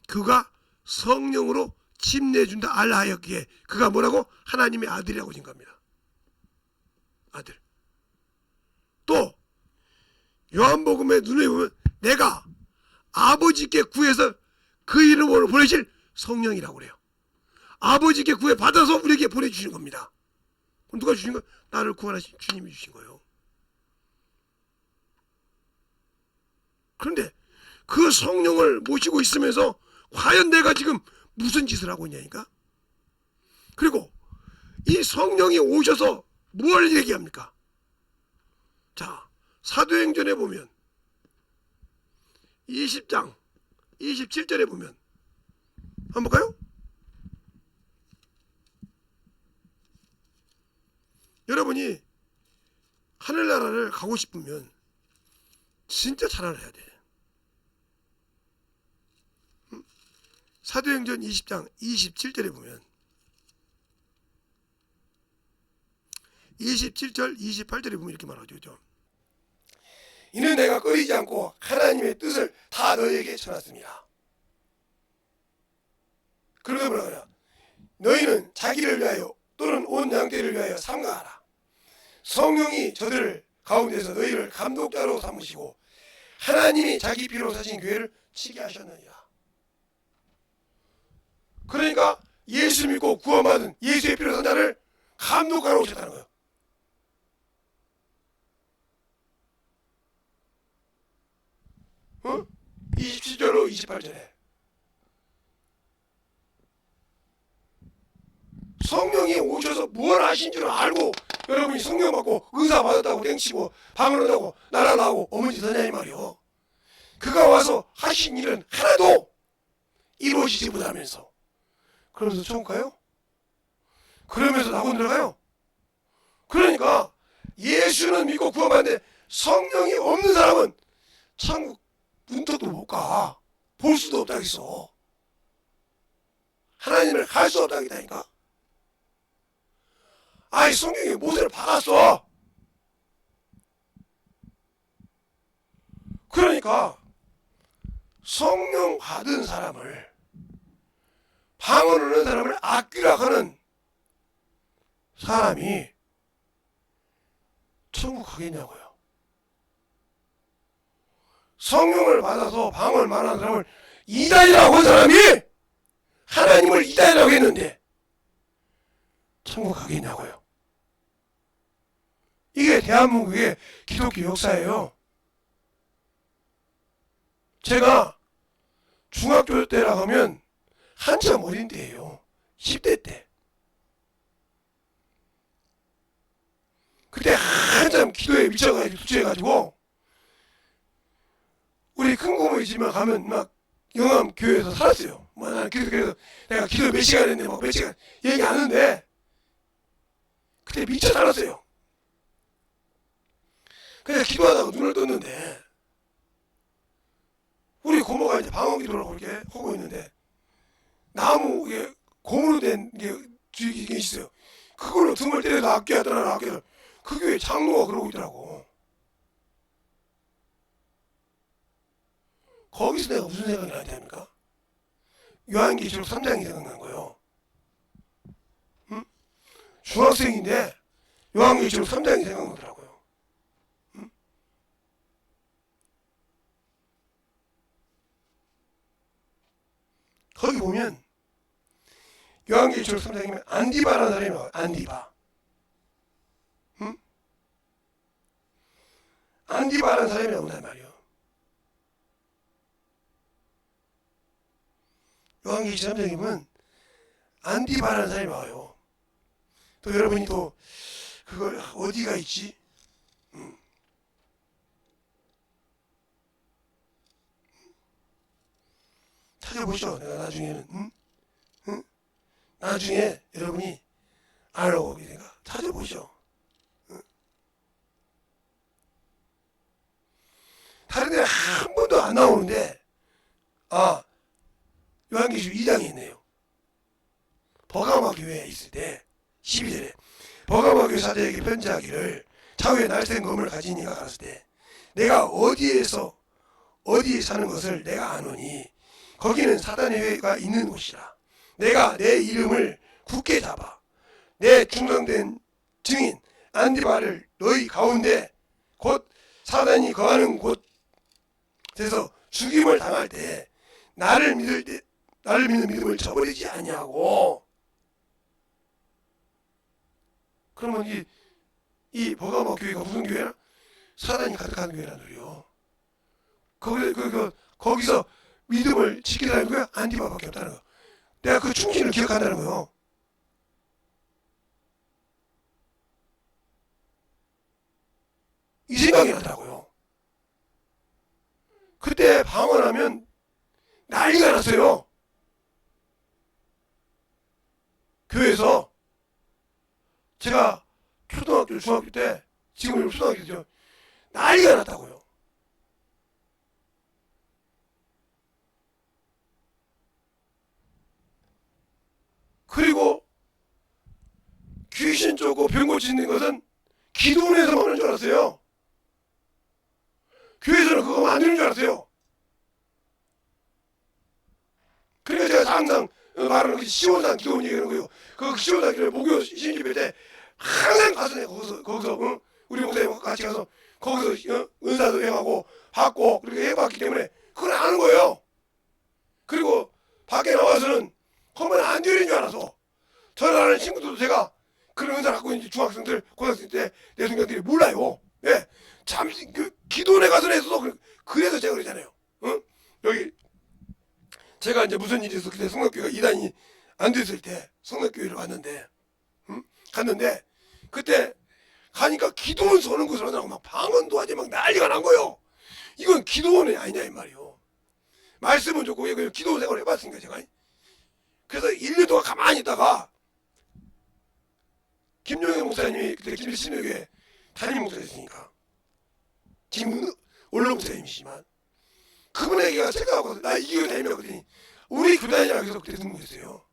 그가 성령으로 집 내준다 알라 하였기에 그가 뭐라고? 하나님의 아들이라고 증거합니다. 아들. 또 요한복음의 눈에 보면 내가 아버지께 구해서 그 이름으로 보내실 성령이라고 그래요. 아버지께 구해 받아서 우리에게 보내주신 겁니다. 그럼 누가 주신 거예요? 나를 구원하신 주님이 주신 거예요. 그런데 그 성령을 모시고 있으면서 과연 내가 지금 무슨 짓을 하고 있냐니까? 그리고 이 성령이 오셔서 뭘 얘기합니까? 자, 사도행전에 보면 20장 27절에 보면 한번 볼까요? 여러분이 하늘나라를 가고 싶으면 진짜 차라리 해야 돼. 사도행전 20장 27절에 보면 27절 28절에 보면 이렇게 말하죠. 그죠? 이는 내가 꺼리지 않고 하나님의 뜻을 다 너희에게 전했습니다. 그러고 뭐라 그래요? 너희는 자기를 위하여 또는 온 양떼를 위하여 삼가하라. 성령이 저들 가운데서 너희를 감독자로 삼으시고 하나님이 자기 피로 사신 교회를 치게 하셨느니라. 그러니까 예수 믿고 구원받은 예수의 피로 산 자를 감독하러 오셨다는 거예요. 어? 27절로 28절에 성령이 오셔서 뭘 하신 줄 알고 여러분이 성령 받고 은사 받았다고 땡치고 방언한다고 나라나고 어머니 되냐 이 말이요. 그가 와서 하신 일은 하나도 이루어지지 못하면서 그러면서 천국 가요? 그러면서 낙원 들어가요? 그러니까 예수는 믿고 구원받는데 성령이 없는 사람은 천국 문턱도 못 가. 볼 수도 없다겠어. 하나님을 갈 수 없다니까. 아이 성경이 모세를 박았어. 그러니까 성령 받은 사람을 방언을 하는 사람을 아끼라 하는 사람이 천국 가겠냐고요. 성령을 받아서 방언을 말하는 사람을 이단이라고 한 사람이 하나님을 이단이라고 했는데 천국 가겠냐고요. 이게 대한민국의 기독교 역사예요. 제가 중학교 때라 하면 한참 어린 때예요. 10대 때. 그때 한참 기도에 미쳐가지고 투치해가지고 우리 큰 고모의 집에 가면 막 영암 교회에서 살았어요. 뭐 나는 그래서 내가 기도 몇 시간 했는데 막 몇 시간 얘기 안 하는데 그때 미쳐 살았어요. 그래서 기도하다가 눈을 떴는데 우리 고모가 이제 방언 기도를 그렇게 하고 있는데 나무 이게 고무로 된 게 있어요. 그걸로 등을 때려서 악기 하더라 악기를 그 교회 장로가 그러고 있더라고. 거기서 내가 무슨 생각이 나야 됩니까? 요한계시록 3장이 생각난 거예요. 응? 중학생인데 요한계시록 3장이 생각나더라고요. 응? 거기 보면 요한계시록 3장이면 안디바라는 사람이 나와요. 안디바. 응? 안디바라는 사람이 나온단 말이에요. 요한계시 선생님은 안디바라는 사람이 나와요. 또 여러분이 또 그걸 어디가 있지? 찾아보셔. 내가 나중에는 응? 나중에 여러분이 알아보게 되니까 찾아보셔. 다른 데 한 번도 안 나오는데 요한계시 2장에 있네요. 버가마 교회에 있을 때 12절에 버가마 교회 사도에게 편지하기를 좌우에 날쌘 검을 가진 이가 가랐을 때 내가 어디에 사는 것을 내가 아노니 거기는 사단의 회가 있는 곳이라. 내가 내 이름을 굳게 잡아 내 충성된 증인 안디바를 너희 가운데 곧 사단이 거하는 곳에서 죽임을 당할 때 나를 믿는 믿음을 저버리지 아니하고. 그러면 이 버가모 교회가 무슨 교회야? 사단이 가득한 교회란 소리요. 거기서 믿음을 지키라는 거야? 안디바밖에 없다는 거야. 내가 그 충신을 기억한다는 거요. 이 생각이 나더라고요. 그때 방언하면 난리가 났어요. 교회에서 제가 초등학교, 중학교 때 지금 초등학교죠. 난리가 났다고요. 그리고 귀신 쫓고 병 고치는 것은 기도원에서만 하는 줄 알았어요. 교회에서는 그거 안 되는 줄 알았어요. 그러니까 제가 항상 말하는 그 시원산 기도원 얘기하는 거예요. 그 시원산 기도원 목요 신집회 때 항상 가서 내가 거기서 우리 목사님과 같이 가서 거기서 은사도 행하고 받고 그렇게 해봤기 때문에 그걸 아는 거예요. 그리고 밖에 나와서는 하면 안 되는 줄 알아서 저를 아는 친구들도 제가 그런 은사를 갖고 있는 중학생들, 고등학생 때 내 동생들이 몰라요. 예, 잠시 기도원에 가서 해서도 그래서 제가 그러잖아요. 여기 제가 이제 무슨 일이 있어서 그때 성락교회가 이단이 안 됐을 때 성락교회를 갔는데 그때 가니까 기도원 서는 곳을 하더라고. 막 방언도 하지 막 난리가 난 거예요. 이건 기도원이 아니냐 이 말이요. 말씀은 좋고 기도 생활을 해봤으니까 제가. 그래서 1년 동안 가만히 있다가 김용현 목사님이 그때 김일신교회 담임 목사였으니까 지금 원로 목사님이시지만 그분에게 생각하고 나 이 교회 다니라고 그랬더니 우리 교단이라고 해서 그때 등록했어요.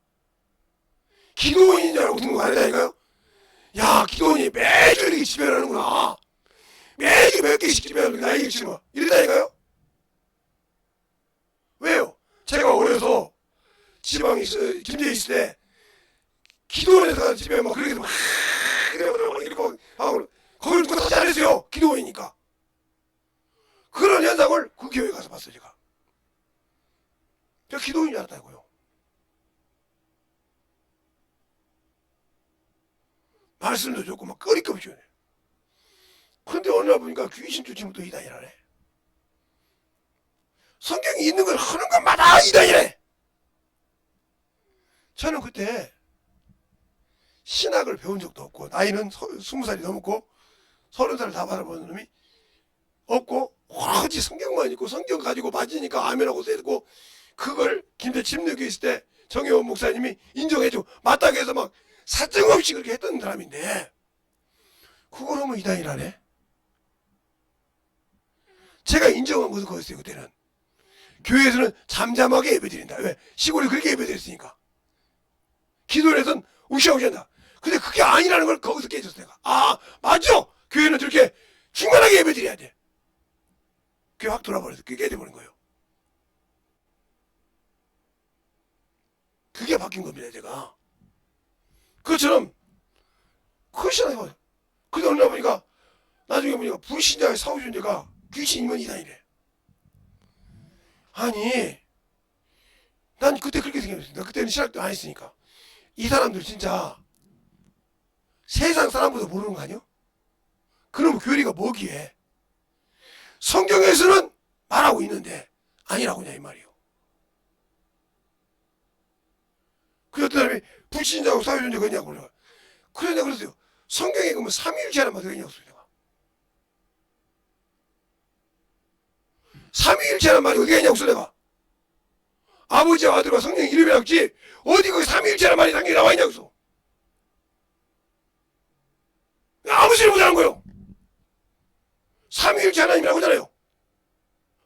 기도원인 줄 알고 등록 안 했다니까요. 야, 기도원이 매주 이렇게 집회를 하는구나. 매주 몇 개씩 집회하는 나 이게 지금 이랬다니까요. 왜요? 제가 어려서 지방에 김제에 있을 때 기도원에서 가는 집회 막 그렇게 막 이렇게 하고 거기를 누가 다 잘했어요. 기도원이니까. 그런 현상을 그 교회 가서 봤어요. 제가 기도원인 줄 알았다고요. 말씀도 좋고 막 꺼리꺼리 줘야 돼. 그런데 어느 날 보니까 귀신 쫓으면 또 이단이라네. 성경이 있는 걸 하는 것마다 이단이래. 저는 그때 신학을 배운 적도 없고 나이는 20살이 넘었고 30살을 다 바라보는 놈이 없고 오로지 성경만 읽고 성경 가지고 맞으니까 아멘하고 세고 그걸 김대 침례교회 있을 때 정혜원 목사님이 인정해주고 맞다고 해서 막 사정없이 그렇게 했던 사람인데 그걸 하면 이단이라네. 제가 인정한 것은 그거였어요. 그때는 교회에서는 잠잠하게 예배드린다. 왜? 시골에 그렇게 예배드렸으니까. 기도원에서는 우시우시한다. 근데 그게 아니라는 걸 거기서 깨졌어 내가. 맞죠? 교회는 저렇게 중간하게 예배드려야 돼. 그게 확 돌아버려서 그게 깨져버린 거예요. 그게 바뀐 겁니다. 제가 그것처럼 크리스천이고 근데 어느 날 보니까 나중에 보니까 불신자의 사후존재가 귀신이면 이단이래. 아니 난 그때 그렇게 생각했습니다. 그때는 신학도 안 했으니까 이 사람들 진짜 세상 사람보다 모르는 거 아니요? 그럼 교리가 뭐기에 성경에서는 말하고 있는데 아니라고냐 이 말이요. 불신자하고 사회존재가 있냐고 내가. 그래 내가 그랬어요. 성경에 그러면 삼위일체란 말이 있냐고 내가. 삼위일체란 말이 어디가 있냐고 내가. 아버지와 아들과 성령의 이름이라고 했지 어디 거기 삼위일체란 말이 당연히 나와 있냐고. 아버지를 보자는 거예요. 삼위일체 하나님이라고 하잖아요.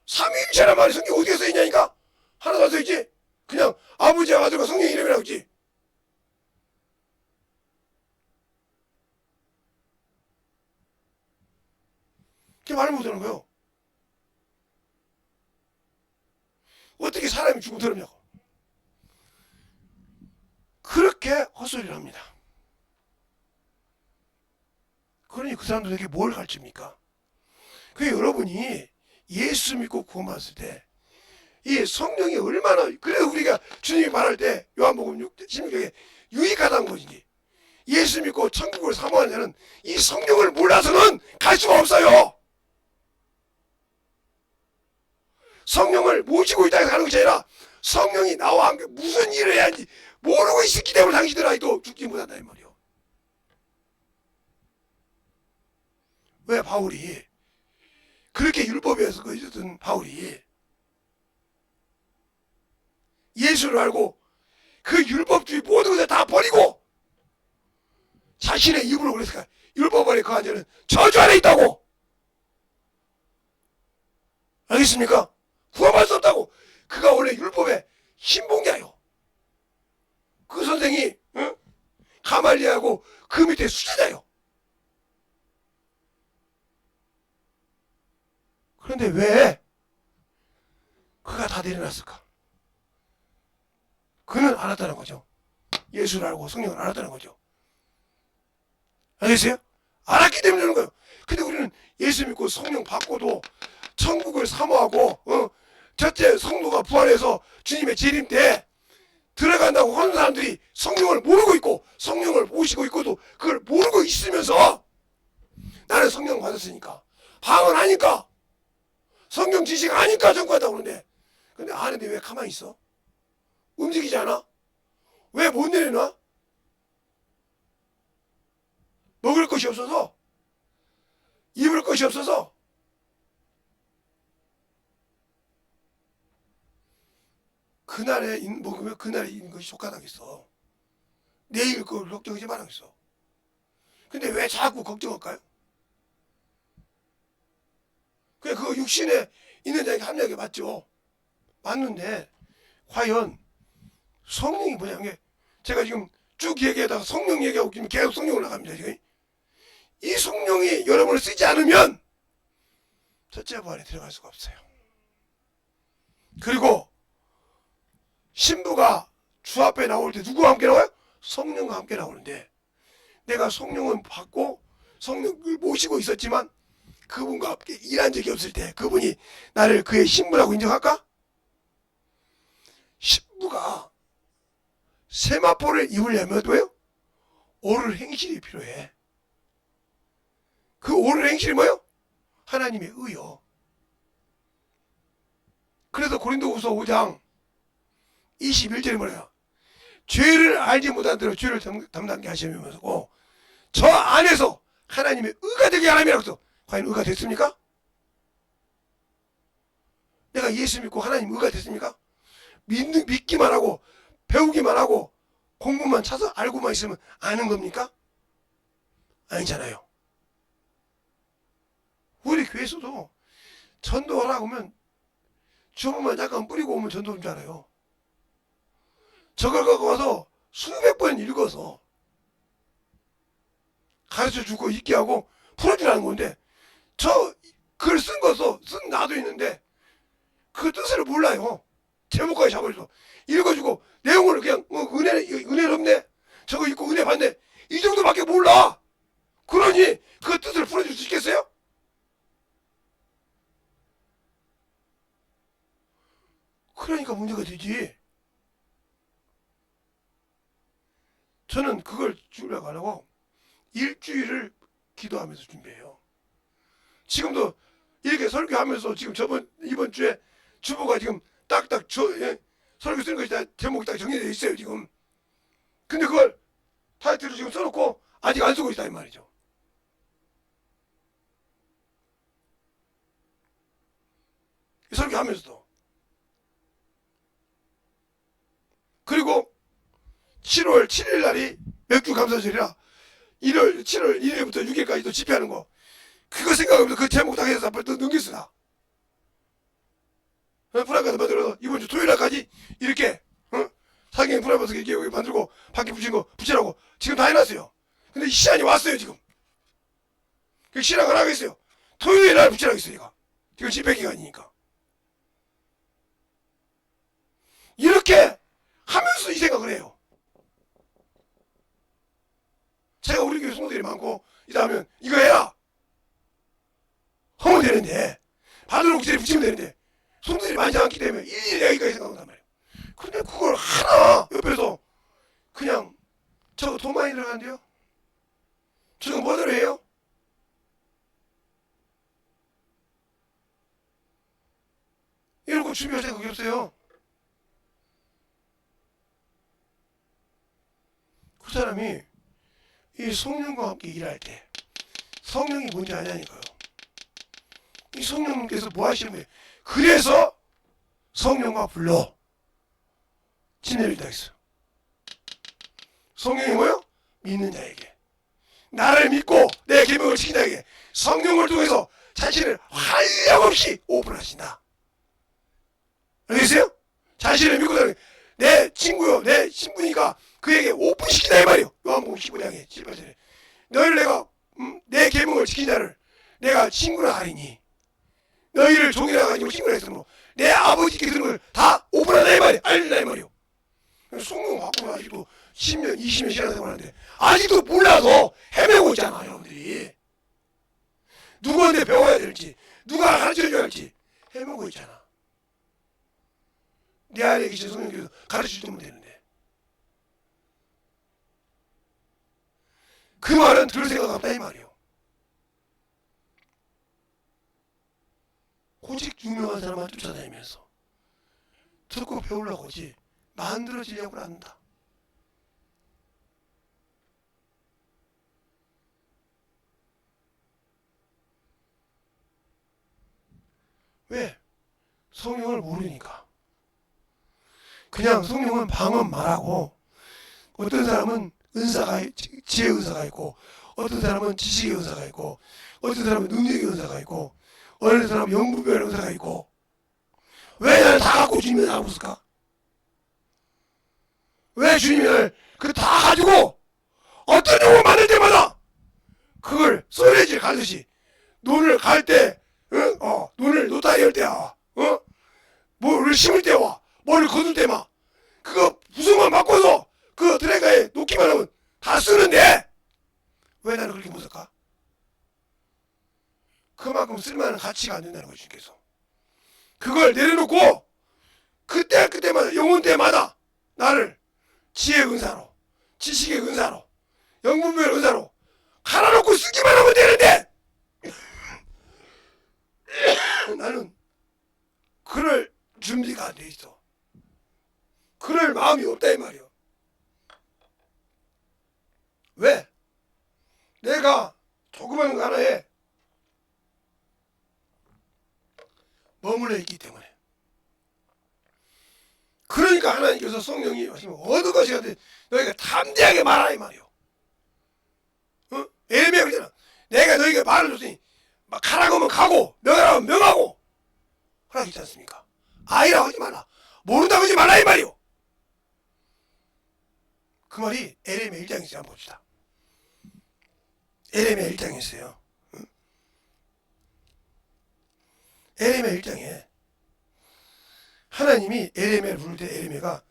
삼위일체란 말이 성경 어디에 써있냐니까. 하나도 안 써있지. 그냥 아버지와 아들과 성령의 이름이라고 했지. 그게 말을 못하는 거예요. 어떻게 사람이 죽으면 더럽냐고. 그렇게 헛소리를 합니다. 그러니 그 사람들에게 뭘 가르칩니까? 그 여러분이 예수 믿고 구원받았을 때 이 성령이 얼마나, 그래서 우리가 주님이 말할 때 요한복음 16장에 유익하다는 것이지. 예수 믿고 천국을 사모하는 자는 이 성령을 몰라서는 갈 수가 없어요. 성령을 모시고 있다 해서 가는 것이 아니라 성령이 나와 함께 무슨 일을 해야 하는지 모르고 있었기 때문에 당신들 아이도 죽지 못한다 이 말이요. 왜 바울이 그렇게 율법에서 있었던 바울이 예수를 알고 그 율법주의 모든 것을 다 버리고 자신의 입으로 그랬을까? 율법 아래 거한 자는 저주 아래 있다고. 알겠습니까? 구원받을 수 없다고. 그가 원래 율법의 신봉자요. 그 선생이 가말리하고 그 밑에 수제자요. 그런데 왜 그가 다 내려놨을까? 그는 알았다는 거죠. 예수를 알고 성령을 알았다는 거죠. 알겠어요? 알았기 때문에 그러는 거예요. 근데 우리는 예수 믿고 성령 받고도 천국을 사모하고 첫째 성도가 부활해서 주님의 재림 때 들어간다고 하는 사람들이 성령을 모르고 있고 성령을 모시고 있고도 그걸 모르고 있으면서 나는 성령 받았으니까 방언하니까 성경 지식 아니까 전구한다고 그러는데 근데 아는데 왜 가만히 있어? 움직이지 않아? 왜 못 내려놔? 먹을 것이 없어서 입을 것이 없어서 그날에 먹으면 그날에 있는 것이 족하다겠어. 내일 걸 걱정하지 말아겠어. 근데 왜 자꾸 걱정할까요? 그래 그거 육신에 있는 자에게 합리하게 맞죠. 맞는데 과연 성령이 뭐냐는 게 제가 지금 쭉 얘기하다가 성령 얘기하고 지금 계속 성령 올라갑니다. 지금 이 성령이 여러분을 쓰지 않으면 첫째 부활에 들어갈 수가 없어요. 그리고 신부가 주 앞에 나올 때 누구와 함께 나와요? 성령과 함께 나오는데 내가 성령은 받고 성령을 모시고 있었지만 그분과 함께 일한 적이 없을 때 그분이 나를 그의 신부라고 인정할까? 신부가 세마포를 입으려면 뭐예요? 오를 행실이 필요해. 그 오를 행실이 뭐예요? 하나님의 의요. 그래서 고린도후서 5장 21절에 뭐래요? 죄를 알지 못한 대로 죄를 담당케 하시면서 저 안에서 하나님의 의가 되게 하나님이라고 해서 과연 의가 됐습니까? 내가 예수 믿고 하나님 의가 됐습니까? 믿기만 하고 배우기만 하고 공부만 차서 알고만 있으면 아는 겁니까? 아니잖아요. 우리 교회에서도 전도하라고 하면 주문만 잠깐 뿌리고 오면 전도인 줄 알아요. 저걸 갖고 와서 수백 번 읽어서 가르쳐주고 읽게 하고 풀어주라는 건데 저 글 쓴 거서 쓴 나도 있는데 그 뜻을 몰라요. 제목까지 잡아줘서 읽어주고 내용을 그냥 은혜는 없네 저거 읽고 은혜 받네 이 정도밖에 몰라. 그러니 그 뜻을 풀어줄 수 있겠어요? 그러니까 문제가 되지. 저는 그걸 주려고 안 하고 일주일을 기도하면서 준비해요. 지금도 이렇게 설교하면서 지금 이번 주에 주보가 지금 딱딱 설교 쓰는 것이 다 제목이 딱 정리되어 있어요 지금. 근데 그걸 타이틀을 지금 써놓고 아직 안 쓰고 있다 이 말이죠. 설교하면서도. 그리고 7월 7일 날이 맥주 감사절이라 7월 1일부터 6일까지도 집회하는 거. 그거 생각하면서 그 제목 당해서 빨리 또 넘겼으나. 프랑카드 만들어서 이번 주 토요일 날까지 이렇게 상경 프랑카드 이렇게 만들고 바퀴 붙인 거 붙이라고 지금 다 해놨어요. 근데 이 시간이 왔어요 지금. 그 시간을 하겠어요. 토요일 날 붙이라고 했어요 얘가. 지금 집회 기간이니까. 이렇게 하면서 이 생각을 해요. 제가 우리 교회 성도들이 많고 이다음에 이거 해라 하면 되는데 받아놓고 기대에 붙이면 되는데 성도들이 많지 않기 때문에 일일이 여기까지 생각한단 말이에요. 근데 그걸 하나 옆에서 그냥 저거 돈 많이 들어간대요? 저거 뭐대로 해요? 이런 거 준비할 생각이 없어요. 그 사람이 이 성령과 함께 일할 때 성령이 뭔지 아냐니까요. 이 성령님께서 뭐 하시는 거예요? 그래서 성령과 불러 진리를 당했어요. 성령이 뭐요? 믿는 자에게 나를 믿고 내 계명을 지킨 자에게 성령을 통해서 자신을 한량없이 오픈하신다. 알겠어요? 자신을 믿고 내 친구요 내 친구니까 그에게 오픈시키다 이 말이요. 요한복음 15장에 7절에 너희를 내가 내 계명을 지킨 자를 내가 친구라 하리니 너희를 종이라 가지고 친구라 했으므로 내 아버지께 들은 걸 다 오픈하다 이 말이야. 알린다 이 말이요. 성령 받고 아직도 10년 20년 지나서 하는데 아직도 몰라서 헤매고 있잖아 여러분들이. 누구한테 배워야 될지 누가 가르쳐줘야 할지 헤매고 있잖아. 내 안에 계신 성령께서 가르쳐주면 되는데 그 말은 들을 생각 없다 이 말이요. 오직 유명한 사람만 쫓아다니면서 듣고 배우려고 하지 만들어지려고는 안 한다. 왜? 성령을 모르니까. 그냥 성령은 방언 말하고 어떤 사람은 은사가 지혜 은사가 있고 어떤 사람은 지식의 은사가 있고 어떤 사람은 능력의 은사가 있고 어느 사람은 영분별의 은사가 있고 왜 나를 다 갖고 주님이 나하고 있을까? 왜 주님이 나를 그 다 가지고 어떤 용어 만들 때마다 그걸 썰레질 가듯이 논을 갈 때 논을 노다리 할 때야 뭐를 심을 때와 뭐를 거둘 때만 그거 부수만 바꿔서 그 드래가에 놓기만 하면 다 쓰는데 왜 나는 그렇게 못 쓸까? 그만큼 쓸만한 가치가 안 된다는 거지 주님께서. 그걸 내려놓고 그때마다 영혼 때마다 나를 지혜의 은사로 지식의 은사로 영분별 은사로 갈아놓고 쓰기만 하면 되는데 나는 그럴 준비가 안 돼 있어. 그럴 마음이 없다 이 말이야. 왜? 내가 조그마한 거 하나에 머물러 있기 때문에. 그러니까 하나님께서 성령이 어느 것이 가든 너희가 담대하게 말하라 이 말이요. 에레미야 그러잖아. 내가 너희가 말을 줬으니 막 가라고 하면 가고 명하라고 하면 명하고 하라고 했지 않습니까? 아이라고 하지 말라. 모른다고 하지 말라 이 말이요. 그 말이 에레미야 1장에 있어요. 한번 봅시다. 에레미야 1장에 있어요. 에레미야 1장에 하나님이 에레미야를 부를 때 에레미야가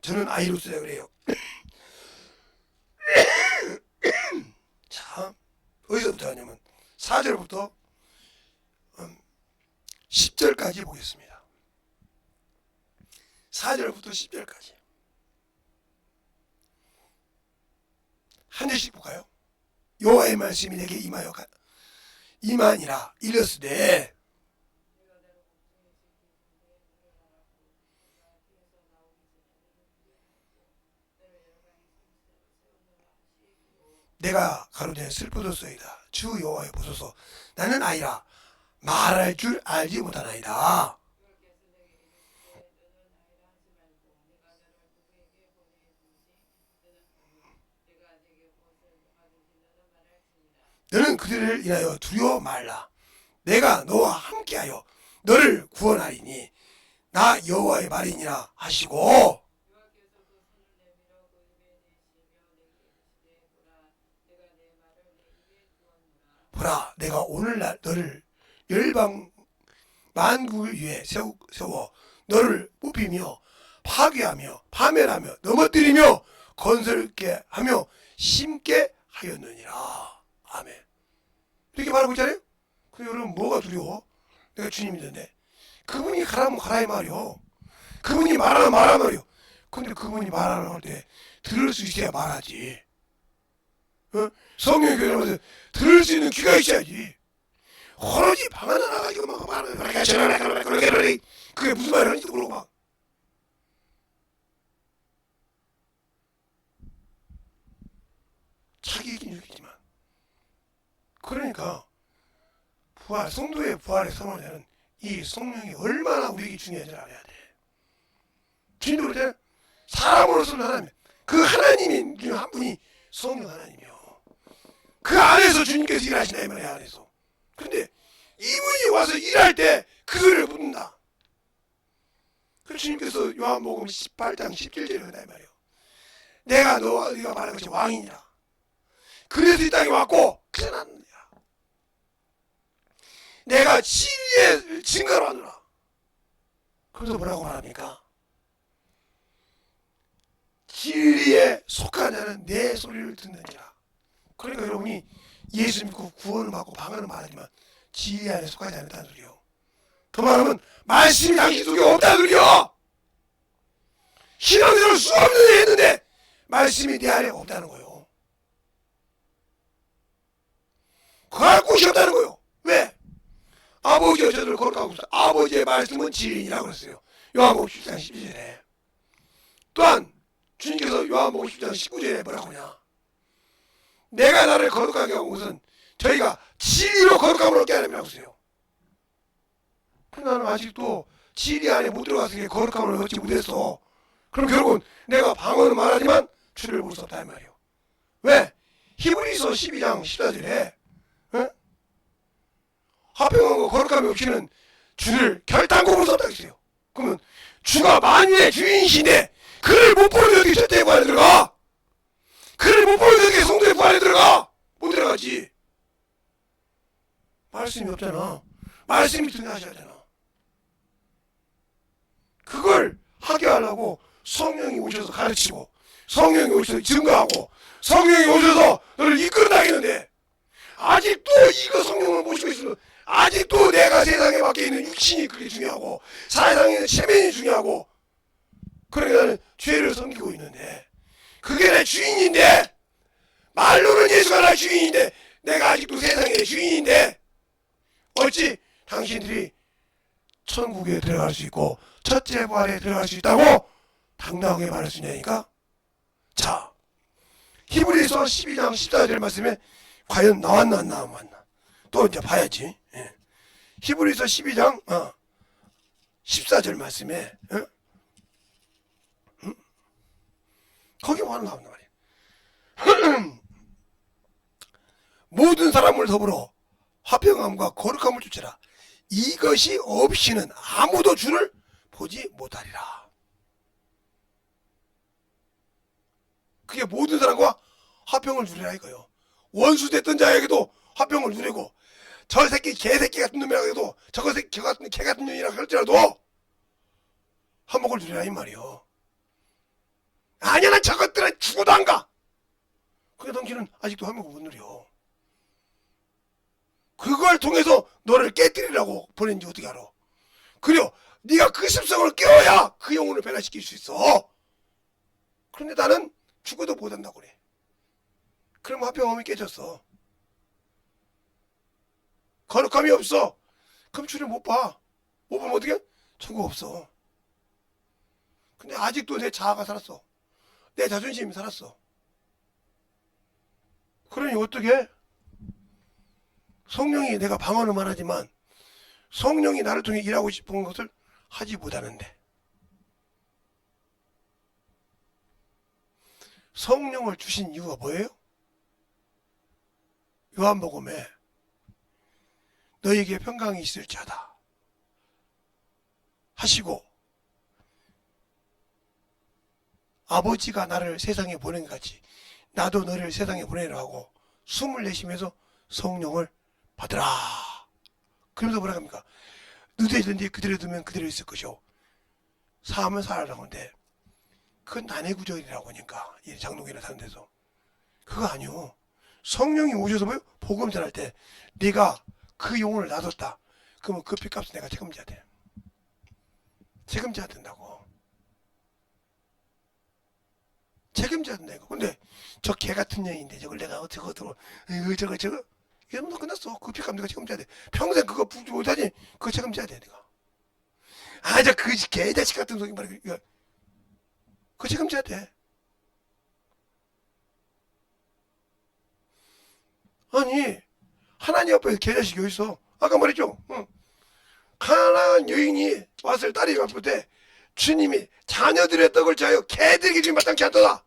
저는 아이로스라 그래요. 자, 어디서부터 하냐면 4절부터 10절까지 보겠습니다. 4절부터 10절까지 한 절씩 볼까요? 여호와의 말씀이 내게 임하니라 이르시되 내가 가로되 슬프도소이다. 주 여호와여 보소서. 나는 아이라 말할 줄 알지 못하나이다. 너는 그들을 인하여 두려워 말라. 내가 너와 함께하여 너를 구원하리니 나 여호와의 말이니라 하시고, 보라 내가 오늘날 너를 열방 만국을 위해 세워 너를 뽑히며 파괴하며 파멸하며 넘어뜨리며 건설게 하며 심게 하였느니라. 아멘. 이렇게 말하고 있잖아요. 그 여러분 뭐가 두려워? 내가 주님이던데 그분이 가라면 가라 이 말이요. 그분이 말하면 말하란 말이요. 근데 그분이 말하는 때 들을 수 있어야 말하지. 성령의 교회라면서 들을 수 있는 귀가 있어야지. 오로지 방 하나 나가지고 막 말하는 그게 무슨 말을 하는지도 모르고 막. 자기 얘기는 얘기지만. 그러니까 부활, 성도의 부활의 선언자는 이 성령이 얼마나 우리에게 중요한지 알아야 돼. 주님도 그럴 때 사람으로서는 하나님, 그 하나님이 중에 한 분이 성령 하나님이요. 그 안에서 주님께서 일하시나 이 말이야. 안에서. 근데 이분이 와서 일할 때 그거를 묻는다. 그 주님께서 요한복음 18장 17절에 그런다 이 말이에요. 내가 네가 말한 것이 왕이니라. 그래서 이 땅에 왔고 그래놨느니라. 내가 진리의 증거로 하노라. 그래서 뭐라고 말합니까? 진리에 속한 자는 내 소리를 듣느니라. 그러니까 여러분이 예수 믿고 구원을 받고 방언을 말하지만 진리 안에 속하지 않다는 소리요. 더 말하면 말씀이 당신 속에 없다는 소리요. 신앙생활을 수없는 일 했는데 말씀이 내 안에 없다는 거요. 그할 곳이 없다는 거요. 왜? 아버지여 저들을 거룩하고 있어. 아버지의 말씀은 진리라고 그랬어요. 요한복음 10장 12절에. 또한 주님께서 요한복음 10장 19절에 뭐라고 하냐. 내가 나를 거룩하게 하고 것은 저희가 진리로 거룩함을 얻게 하려고 했어요. 나는 아직도 진리 안에 못 들어가서 거룩함을 얻지 못했어. 그럼 결국은 내가 방언을 말하지만 주를 볼 수 없다 이 말이에요. 왜? 히브리서 12장 14절에 화평하고 거룩함이 없이는 주를 결단코 볼 수 없다 했어요. 그러면 주가 만유의 주인이신데 그를 못 보는 여기 절대의 부활에 들어가. 그를 못 보는 여기 성도의 부활에 들어가. 못 들어가지. 말씀이 없잖아. 말씀이 등하셔야 되나. 그걸 하게 하려고 성령이 오셔서 가르치고 성령이 오셔서 증거하고 성령이 오셔서 너를 이끌어 다니는데 아직도 이거 성령을 모시고 있으면 아직도 내가 세상에 밖에 있는 육신이 그게 중요하고 세상에 있는 체면이 중요하고 그러니까 나는 죄를 섬기고 있는데 그게 내 주인인데 말로는 예수가 나 주인인데 내가 아직도 세상의 주인인데 어찌 당신들이 천국에 들어갈 수 있고 첫째 부활에 들어갈 수 있다고 당당하게 말할 수 있냐니까. 자, 히브리서 12장 14절 말씀에 과연 나왔나 안 나왔나 또 이제 봐야지. 예. 히브리서 12장 14절 말씀에 거기 뭐 하나 나온단 말이에요. 모든 사람을 더불어 화평함과 거룩함을 주체라. 이것이 없이는 아무도 주를 보지 못하리라. 그게 모든 사람과 화평을 누리라 이거요. 원수됐던 자에게도 화평을 누리고 저 새끼 개새끼 같은 놈이라고 해도 저거 새끼 개 같은 놈이라고 할지라도 화목을 누리라 이 말이요. 아니야 난 저것들은 죽어도 안 가. 그게 당신은 아직도 화목을 못 누려. 그걸 통해서 너를 깨뜨리라고 보낸지 어떻게 알아. 그래요. 네가 그 습성을 깨워야 그 영혼을 변화시킬 수 있어. 그런데 나는 죽어도 못한다고 그래. 그럼 화평함이 깨졌어. 거룩함이 없어. 그럼 주를 못 봐. 못 보면 어떻게? 천국 없어. 근데 아직도 내 자아가 살았어. 내 자존심이 살았어. 그러니 어떻게? 성령이 내가 방언을 말하지만 성령이 나를 통해 일하고 싶은 것을 하지 못하는데, 성령을 주신 이유가 뭐예요? 요한복음에 너에게 평강이 있을지어다 하시고, 아버지가 나를 세상에 보낸 것 같이 나도 너를 세상에 보내라 하고 숨을 내쉬면서 성령을 받으라. 그러면서 뭐라 합니까? 너희들 있는데 그대로 두면 그대로 있을 것이요 사하면 살아라고 하는데, 그건 난해 구절이라고 하니까 이 장로교나 다른 데서. 그거 아니요. 성령이 오셔서 뭐요? 복음 전할 때 네가 그 영혼을 놔뒀다, 그러면 그 핏값은 내가 책임져야 돼. 책임져야 된다고. 책임져야 된다고. 근데 저 개 같은 년인데 저걸 내가 어쩌고 저거 이러면 너 끝났어. 그 핏값 내가 책임져야 돼. 평생 그거 부지 못하니 그거 책임져야 돼 내가. 아, 저 그 개자식 같은 소리 말이야. 그거 책임져야 돼. 아니, 하나님 앞에서 개자식이 어디 있어? 아까 말했죠. 응. 가난한 여인이 왔을 딸이 왔을 때 주님이 자녀들의 떡을 자요 개들에게 주면 마땅치 않도다.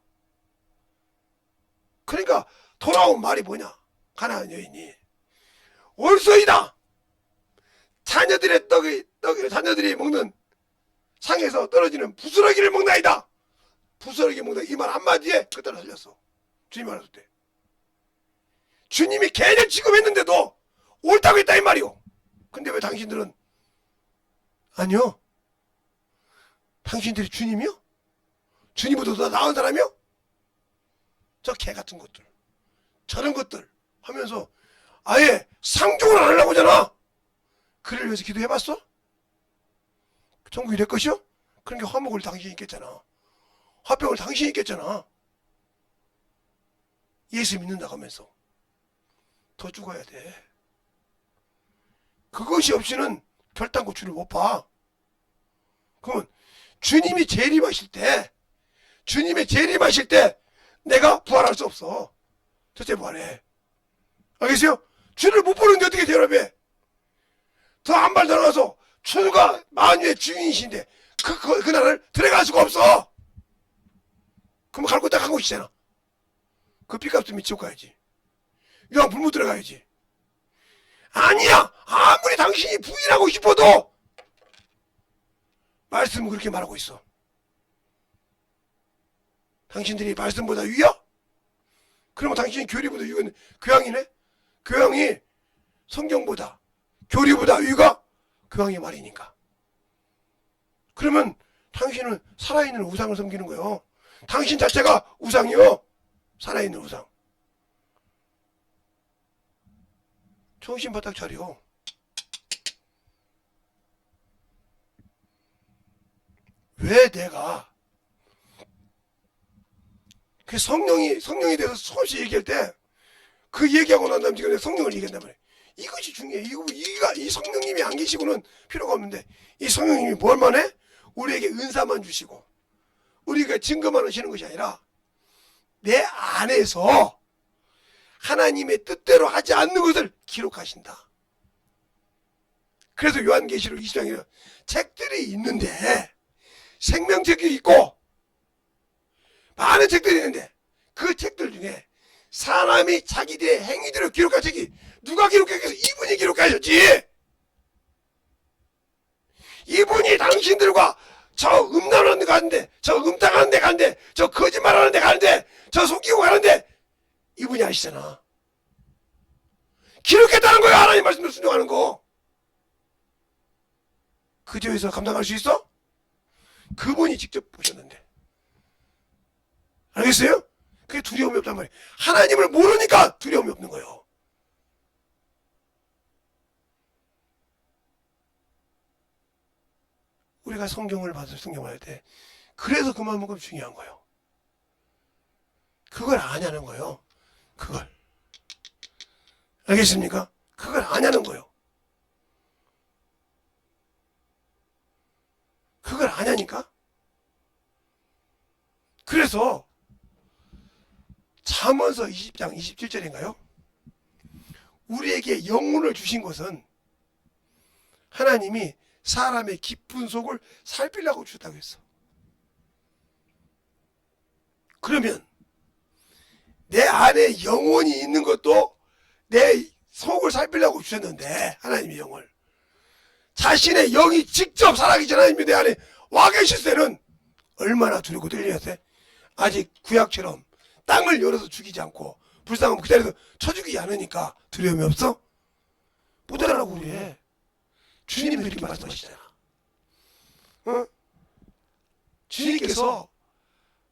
그러니까 돌아온 말이 뭐냐? 가난한 여인이 올소이다. 자녀들의 떡이 자녀들이 먹는 상에서 떨어지는 부스러기를 먹나이다. 부스러기 먹다, 이 말 한마디에 그 딸을 살렸어. 주님 말했을 때. 주님이 개를 취급했는데도 옳다고 했다 이 말이오. 근데 왜 당신들은 아니요. 당신들이 주님이요? 주님보다 더 나은 사람이요? 저 개 같은 것들, 저런 것들 하면서 아예 상종을 안 하려고 하잖아. 그를 위해서 기도해봤어? 천국이 될 것이요? 그러니까 화목을 당신이 있겠잖아. 화병을 당신이 있겠잖아. 예수 믿는다고 하면서 더 죽어야 돼. 그것이 없이는 결단고추를 못 봐. 그러면 주님이 재림하실 때, 주님의 재림하실 때 내가 부활할 수 없어. 첫째 부활해. 알겠어요? 주를 못 보는데 어떻게 대답해? 더 한 발 더 나가서 주가 만유의 주인이신데 그 나라를 들어갈 수가 없어. 그럼 갈 곳 딱 한 곳이잖아. 그 삐값도 미치고 가야지. 유황 불못 들어가야지. 아니야. 아무리 당신이 부인하고 싶어도 말씀은 그렇게 말하고 있어. 당신들이 말씀보다 위야? 그러면 당신이 교리보다 위는 교양이네? 교양이 성경보다, 교리보다 위가 교양의 말이니까. 그러면 당신은 살아있는 우상을 섬기는 거예요. 당신 자체가 우상이요. 살아있는 우상. 정신 바짝 차려. 왜 내가 그 성령에 대해서 수없이 얘기할 때 그 얘기하고 난 다음에 지금 성령을 얘기한단 말이에요. 이것이 중요해. 이 성령님이 안 계시고는 필요가 없는데, 이 성령님이 뭘만 해? 우리에게 은사만 주시고 우리가 증거만 하시는 것이 아니라 내 안에서 하나님의 뜻대로 하지 않는 것을 기록하신다. 그래서 요한계시록 20장에 책들이 있는데, 생명책이 있고 많은 책들이 있는데 그 책들 중에 사람이 자기들의 행위들을 기록한 책이 누가 기록했겠어? 이분이 기록하셨지. 이분이 당신들과 저 음란하는 데 가는데, 저 음탕하는 데 가는데, 저 거짓말하는 데 가는데, 저 속이고 가는데 이분이 아시잖아. 기록했다는 거야. 하나님 말씀을 순종하는 거. 그 죄에서 감당할 수 있어? 그분이 직접 보셨는데. 알겠어요? 그게 두려움이 없단 말이에요. 하나님을 모르니까 두려움이 없는 거예요. 우리가 성경을 할 때 그래서 그만큼 중요한 거예요. 그걸 아냐는 거예요. 그걸. 알겠습니까? 그걸 아냐는 거예요. 그걸 아냐니까? 그래서 잠언서 20장 27절인가요? 우리에게 영혼을 주신 것은 하나님이 사람의 깊은 속을 살피려고 주셨다고 했어. 그러면 내 안에 영혼이 있는 것도 내 속을 살피려고 주셨는데, 하나님의 영을, 자신의 영이 직접 살아계신 하나님이 내 안에 와 계실 때는 얼마나 두렵고 떨려야 돼? 아직 구약처럼 땅을 열어서 죽이지 않고 불쌍한 기다려서 쳐 죽이지 않으니까 두려움이 없어? 못 알아라고 그래. 주님이 이렇게 말씀하시잖아. 주님께서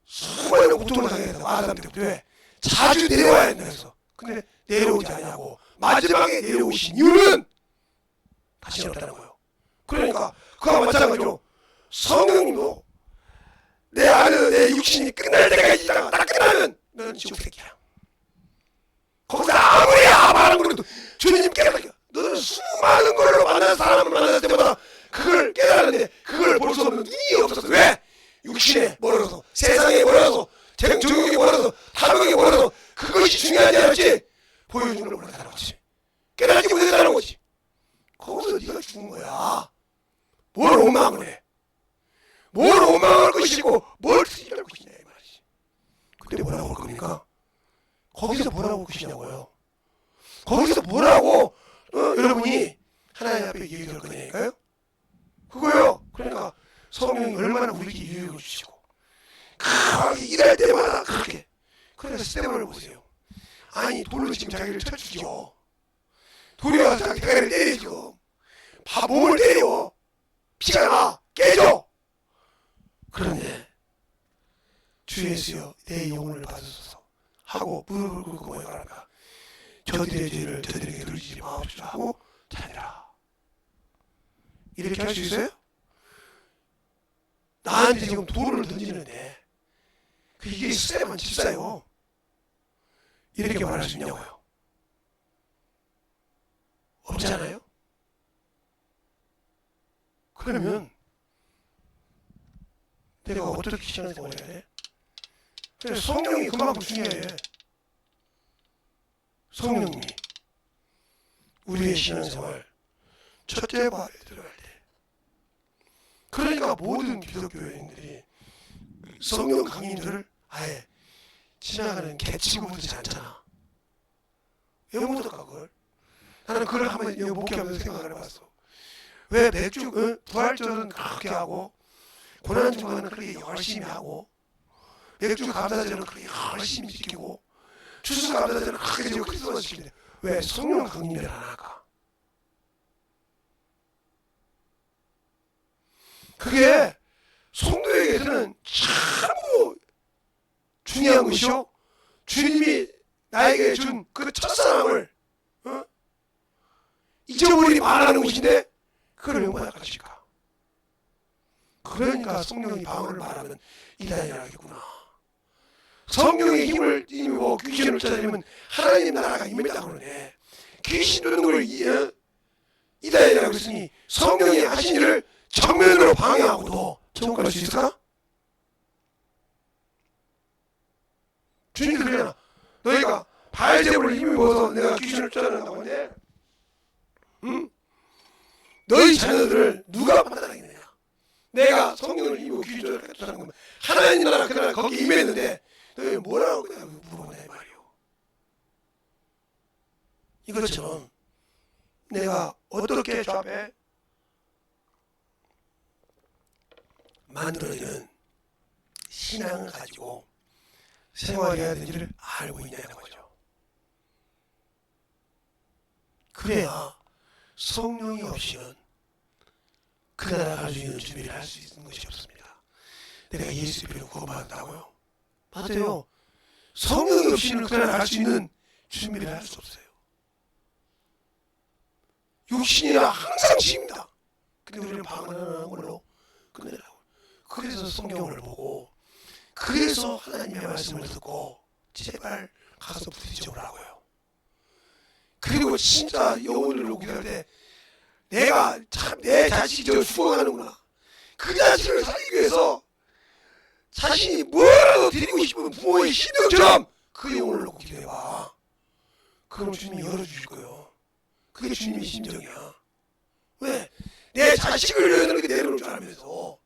수많은 고통을 당했다고 아담 때부터. 왜? 자주 내려와야 한다 해서. 근데 내려오지 않냐고. 마지막에 내려오신 이유는 다시는 없다는 거예요. 그러니까 그와 마찬가지로 성령님도 내 안에 내 육신이 끝날 때까지 있다가 딱 끝나면 너는 지옥 새끼야. 거기서 아무리 아바라는 거라도 주님 깨달아. 너는 수많은 걸로 만나는 사람을 만날 때마다 그걸 깨달았는데 그걸 볼 수 없는 눈이 없었어. 왜? 육신에 멀어서, 세상에 멀어서, 정욕에 멀어서, 탐욕에 멀어서 그것이 중요하지 않았지. 보여주는 걸 원한다는 거지. 깨달지 못했다는 거지. 거기서 네가 죽은 거야. 뭘 원망을 해? 뭘 원망할 것이고 뭘 투지할 것이냐 이 말이지. 그때 뭐라고 할 겁니까? 거기서 뭐라고 할 것이냐고요. 거기서 뭐라고 여러분이 하나님 앞에 얘기할 거냐니까요. 그거요. 그러니까 성령이 얼마나 우리에게 유익을 주시고 일할 때마다 그렇게. 그래서 스테반을 보세요. 아니 돌로 지금 자기를 쳐 죽여. 돌이 와서 자기 대가리를 때리죠. 몸을 때려. 피가 나. 깨져. 그런데 주 예수여 내 영혼을 받으소서 하고 무릎을 꿇고 모여가라가 저들의 죄를 저들에게 돌리지 마옵소서 하고 자니라. 이렇게 할 수 있어요? 나한테 지금 돌을 던지는데 이게 쎄만 집사요. 이렇게 말할 수 있냐고요? 없잖아요? 그러면 내가 어떻게 신앙생활을 해야 돼? 그래서 성령이 그만큼 중요해. 성령이 우리의 신앙생활 첫째 발에 들어갈 때. 그러니까 모든 기독교 여인들이 성령 강림들을 아예 지나가는 개치고 보지 않잖아. 왜 못할까 그걸? 나는 그걸 한번 목회하면서 생각을 해봤어. 왜 맥주 부활절은 그렇게 하고 고난주간은 그렇게 열심히 하고 맥주 감사절은 그렇게 열심히 지키고 추수 감사절은 그렇게 지키고 크리스마스 지키는데 왜 성령 강림을 안 할까? 그게 성도에게서는 참 중요한 것이요. 주님이 나에게 준 그 첫사랑을 잊어버리지 말라는 것인데 그걸 왜 못할 것일까? 그러니까 성령이 방언을 말하면 이단이라겠구나. 성령의 힘을 입고 귀신을 쫓아내면 하나님 나라가 임했다 그러네. 귀신 듣는 걸 이단이라고 했으니 성령이 하신 일을 정면으로 방해하고도 천국 갈 수 있을까? 주님이 그러잖아. 너희가 바알제불을 힘입어서 내가 귀신을 쫓아낸다고 하는데 너희 자녀들을 누가 판단하겠느냐? 내가 성령을 힘입고 귀신을 쫓아내는 거면 하나님 나라 그 나라 거기에 임했는데 너희 뭐라고 내가 물어보냐 이 말이오. 이것처럼 내가 어떻게 주 앞에 만들어지는 신앙을 가지고 생활해야 되는지를 알고 있냐는 거죠. 그래야 성령이 없이는 그 나라 갈 수 있는 준비를 할 수 있는 것이 없습니다. 내가 예수 이름으로 구원받았다고요? 맞아요. 성령이 없이는 그 나라 갈 수 있는 준비를 할 수 없어요. 육신이라 항상 지입니다. 근데 우리는 방언하는 걸로 끝내라고. 그래서 성경을 보고 그래서 하나님의 말씀을 듣고 제발 가서 부딪혀보라고요. 그리고 진짜 영혼을 놓고 할 때 내가 참 내 자식이 저 죽어가는구나. 그 자식을 살리기 위해서 자신이 뭐라도 드리고 싶은 부모의 심정처럼 그 영혼을 놓고 기도해봐. 그럼 주님이 열어주실 거예요. 그게 주님의 심정이야. 왜? 내 자식을 이렇게 내려놓을 줄 알면서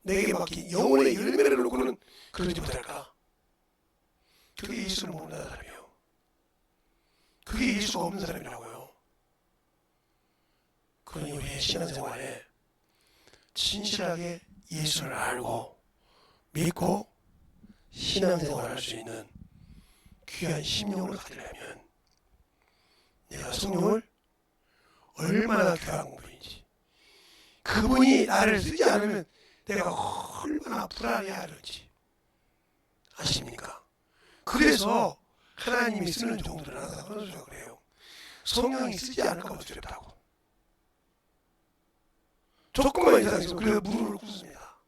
내게 맡긴 영혼의 열매를 놓고는 그러지 못할까? 그게 예수를 모르는 사람이에요. 그게 예수가 없는 사람이라고요. 그러니 우리의 신앙생활에 진실하게 예수를 알고 믿고 신앙생활을 할 수 있는 귀한 심령을 가지려면 내가 성령을 얼마나 귀한 분인지, 그분이 나를 쓰지 않으면 내가 얼마나 불안해하는지 아십니까? 그래서 하나님이 쓰는 종들은 항상 그런 소리가 그래요. 성령이 쓰지 않을까 봐 두렵다고. 조금만 이상해서 그래서 무릎을 꿇습니다.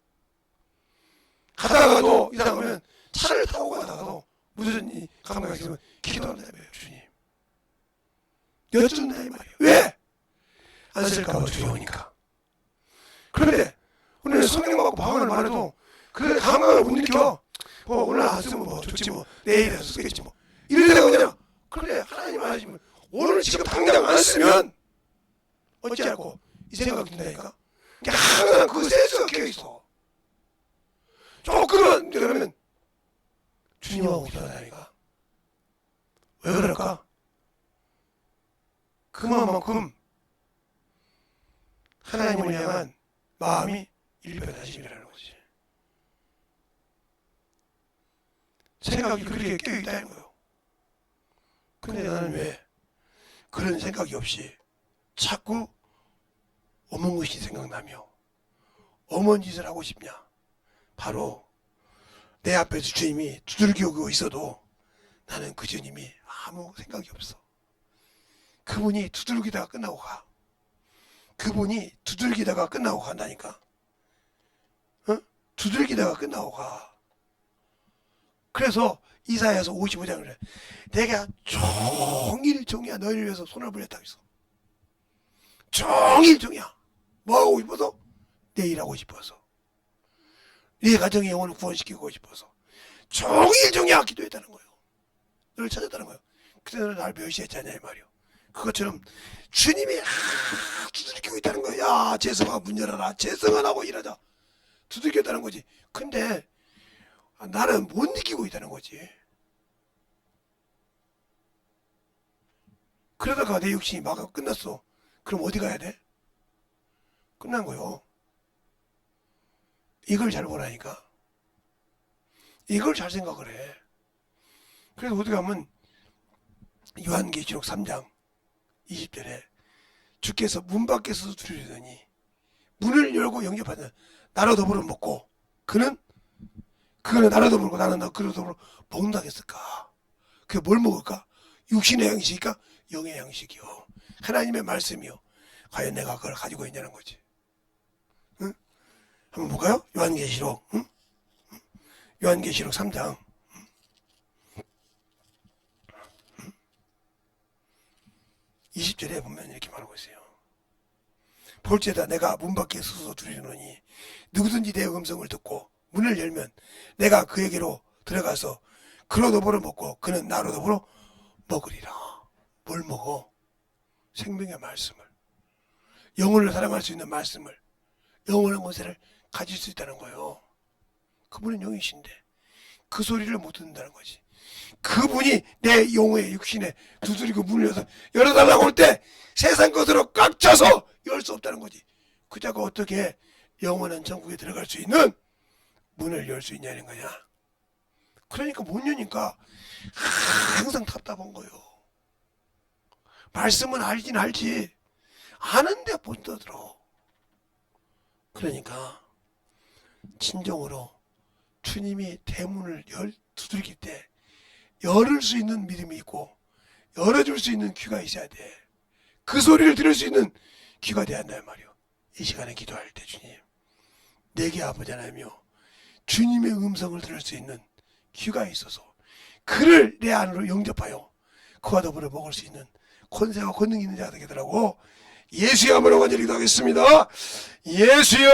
가다가도 이상하면 차를 타고 가다가도 무슨 감각이 있으면 기도한다며요. 주님 여쭙는다 이 말이에요. 왜? 안 쓸까 봐 두려우니까. 그런데 우리는 성령 받고 방언을 말해도 그 감각을 못 느껴. 뭐 오늘 안 쓰면 뭐 좋지 뭐 내일이라도 쓰겠지 뭐 이러다가 그냥 그래 하나님 하시면 오늘 지금 당장 안 쓰면 어찌하고 이 생각이 든다니까. 항상 그 센스가 껴있어. 조금만 그러면 주님하고 기도한다니까. 왜 그럴까? 그만큼 하나님을 향한 마음이 일편단심이라는 거지. 생각이 그렇게 껴있다는 거예요. 근데 나는 왜 그런 생각이 없이 자꾸 어머니 것이 생각나며 어머니 짓을 하고 싶냐? 바로 내 앞에서 주님이 두들기고 있어도 나는 그 주님이 아무 생각이 없어. 그분이 두들기다가 끝나고 가. 그분이 두들기다가 끝나고 간다니까. 어? 두들기다가 끝나고 가. 그래서 이사야서 55장을 해. 내가 종일 너희를 위해서 손을 벌렸다고 했어. 종일 뭐 하고 싶어서? 내 일하고 싶어서. 네 가정의 영혼을 구원시키고 싶어서. 종일 기도했다는 거예요. 너를 찾았다는 거예요. 그때 너는 날 멸시했지 않냐 이 말이요. 그것처럼 주님이 두들기고 있다는 거야. 야 재성아 문 열어라. 재성아 나고 일하자. 두들겼다는 거지. 근데 나는 못 느끼고 있다는 거지. 그러다가 내 육신이 막 끝났어. 그럼 어디 가야 돼? 끝난 거요. 이걸 잘 보라니까. 이걸 잘 생각을 해. 그래서 어디 가면 요한계시록 3장 20절에 주께서 문 밖에서 두드리더니 문을 열고 영접하는 나로 더불어 먹고 그는 나로 더불어 먹고 나는 그로 더불어 먹는다 했을까? 그게 뭘 먹을까? 육신의 양식일까? 영의 양식이요. 하나님의 말씀이요. 과연 내가 그걸 가지고 있냐는 거지. 응? 한번 볼까요? 요한계시록. 응? 요한계시록 3장 20절에 보면 이렇게 말하고 있어요. 볼지어다 내가 문 밖에 서서 두드리노니 누구든지 내 음성을 듣고 문을 열면 내가 그에게로 들어가서 그로 더불어 먹고 그는 나로 더불어 먹으리라. 뭘 먹어? 생명의 말씀을, 영혼을 사랑할 수 있는 말씀을, 영원한 권세를 가질 수 있다는 거예요. 그분은 영이신데 그 소리를 못 듣는다는 거지. 그분이 내 영혼의 육신에 두드리고 문을 열어달라고 할 때 세상 것으로 꽉 차서 열 수 없다는 거지. 그자가 어떻게 영원한 천국에 들어갈 수 있는 문을 열 수 있냐는 거냐. 그러니까 못 여니까 항상 답답한 거예요. 말씀은 알긴 알지 아는데 못 떠들어. 그러니까 진정으로 주님이 대문을 두들길 때 열을 수 있는 믿음이 있고 열어줄 수 있는 귀가 있어야 돼. 그 소리를 들을 수 있는 귀가 돼야 한단 말이요. 이 시간에 기도할 때 주님 내게 아버지 하나님이요 주님의 음성을 들을 수 있는 귀가 있어서 그를 내 안으로 영접하여 그와 더불어 먹을 수 있는 권세와 권능이 있는 자가 되겠더라고. 예수의 이름으로 간절히 기도하겠습니다. 예수여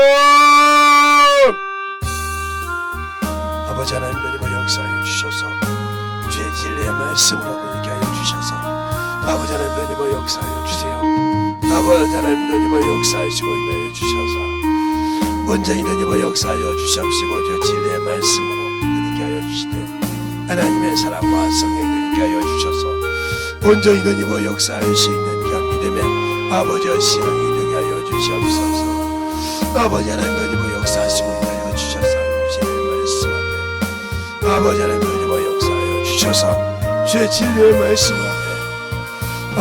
아버지 하나님 내리마 역사하여 주셔서 진리의 말씀으로 그렇게 하여 주셔서 아버지 하나님 뭐 역사하여 주세요. 아버지 하나님 뭐 역사하시고 인하여 주셔서 온전히 뭐 역사하여 주시옵시고 저 진리의 말씀으로 그렇게 하여 주시되 하나님의 사랑과 성령 그렇게 하여 주셔서 온전히 뭐 역사할 수 있는 그 믿음의 아버지와 신앙이 되게 하여 주시옵소서. 아버지 하나님 뭐 역사하시고 인하여 주셔서 진리의 말씀 앞에 아버지 하나님 뭐 역사하여 주셔서 주의 진리의 말씀 앞에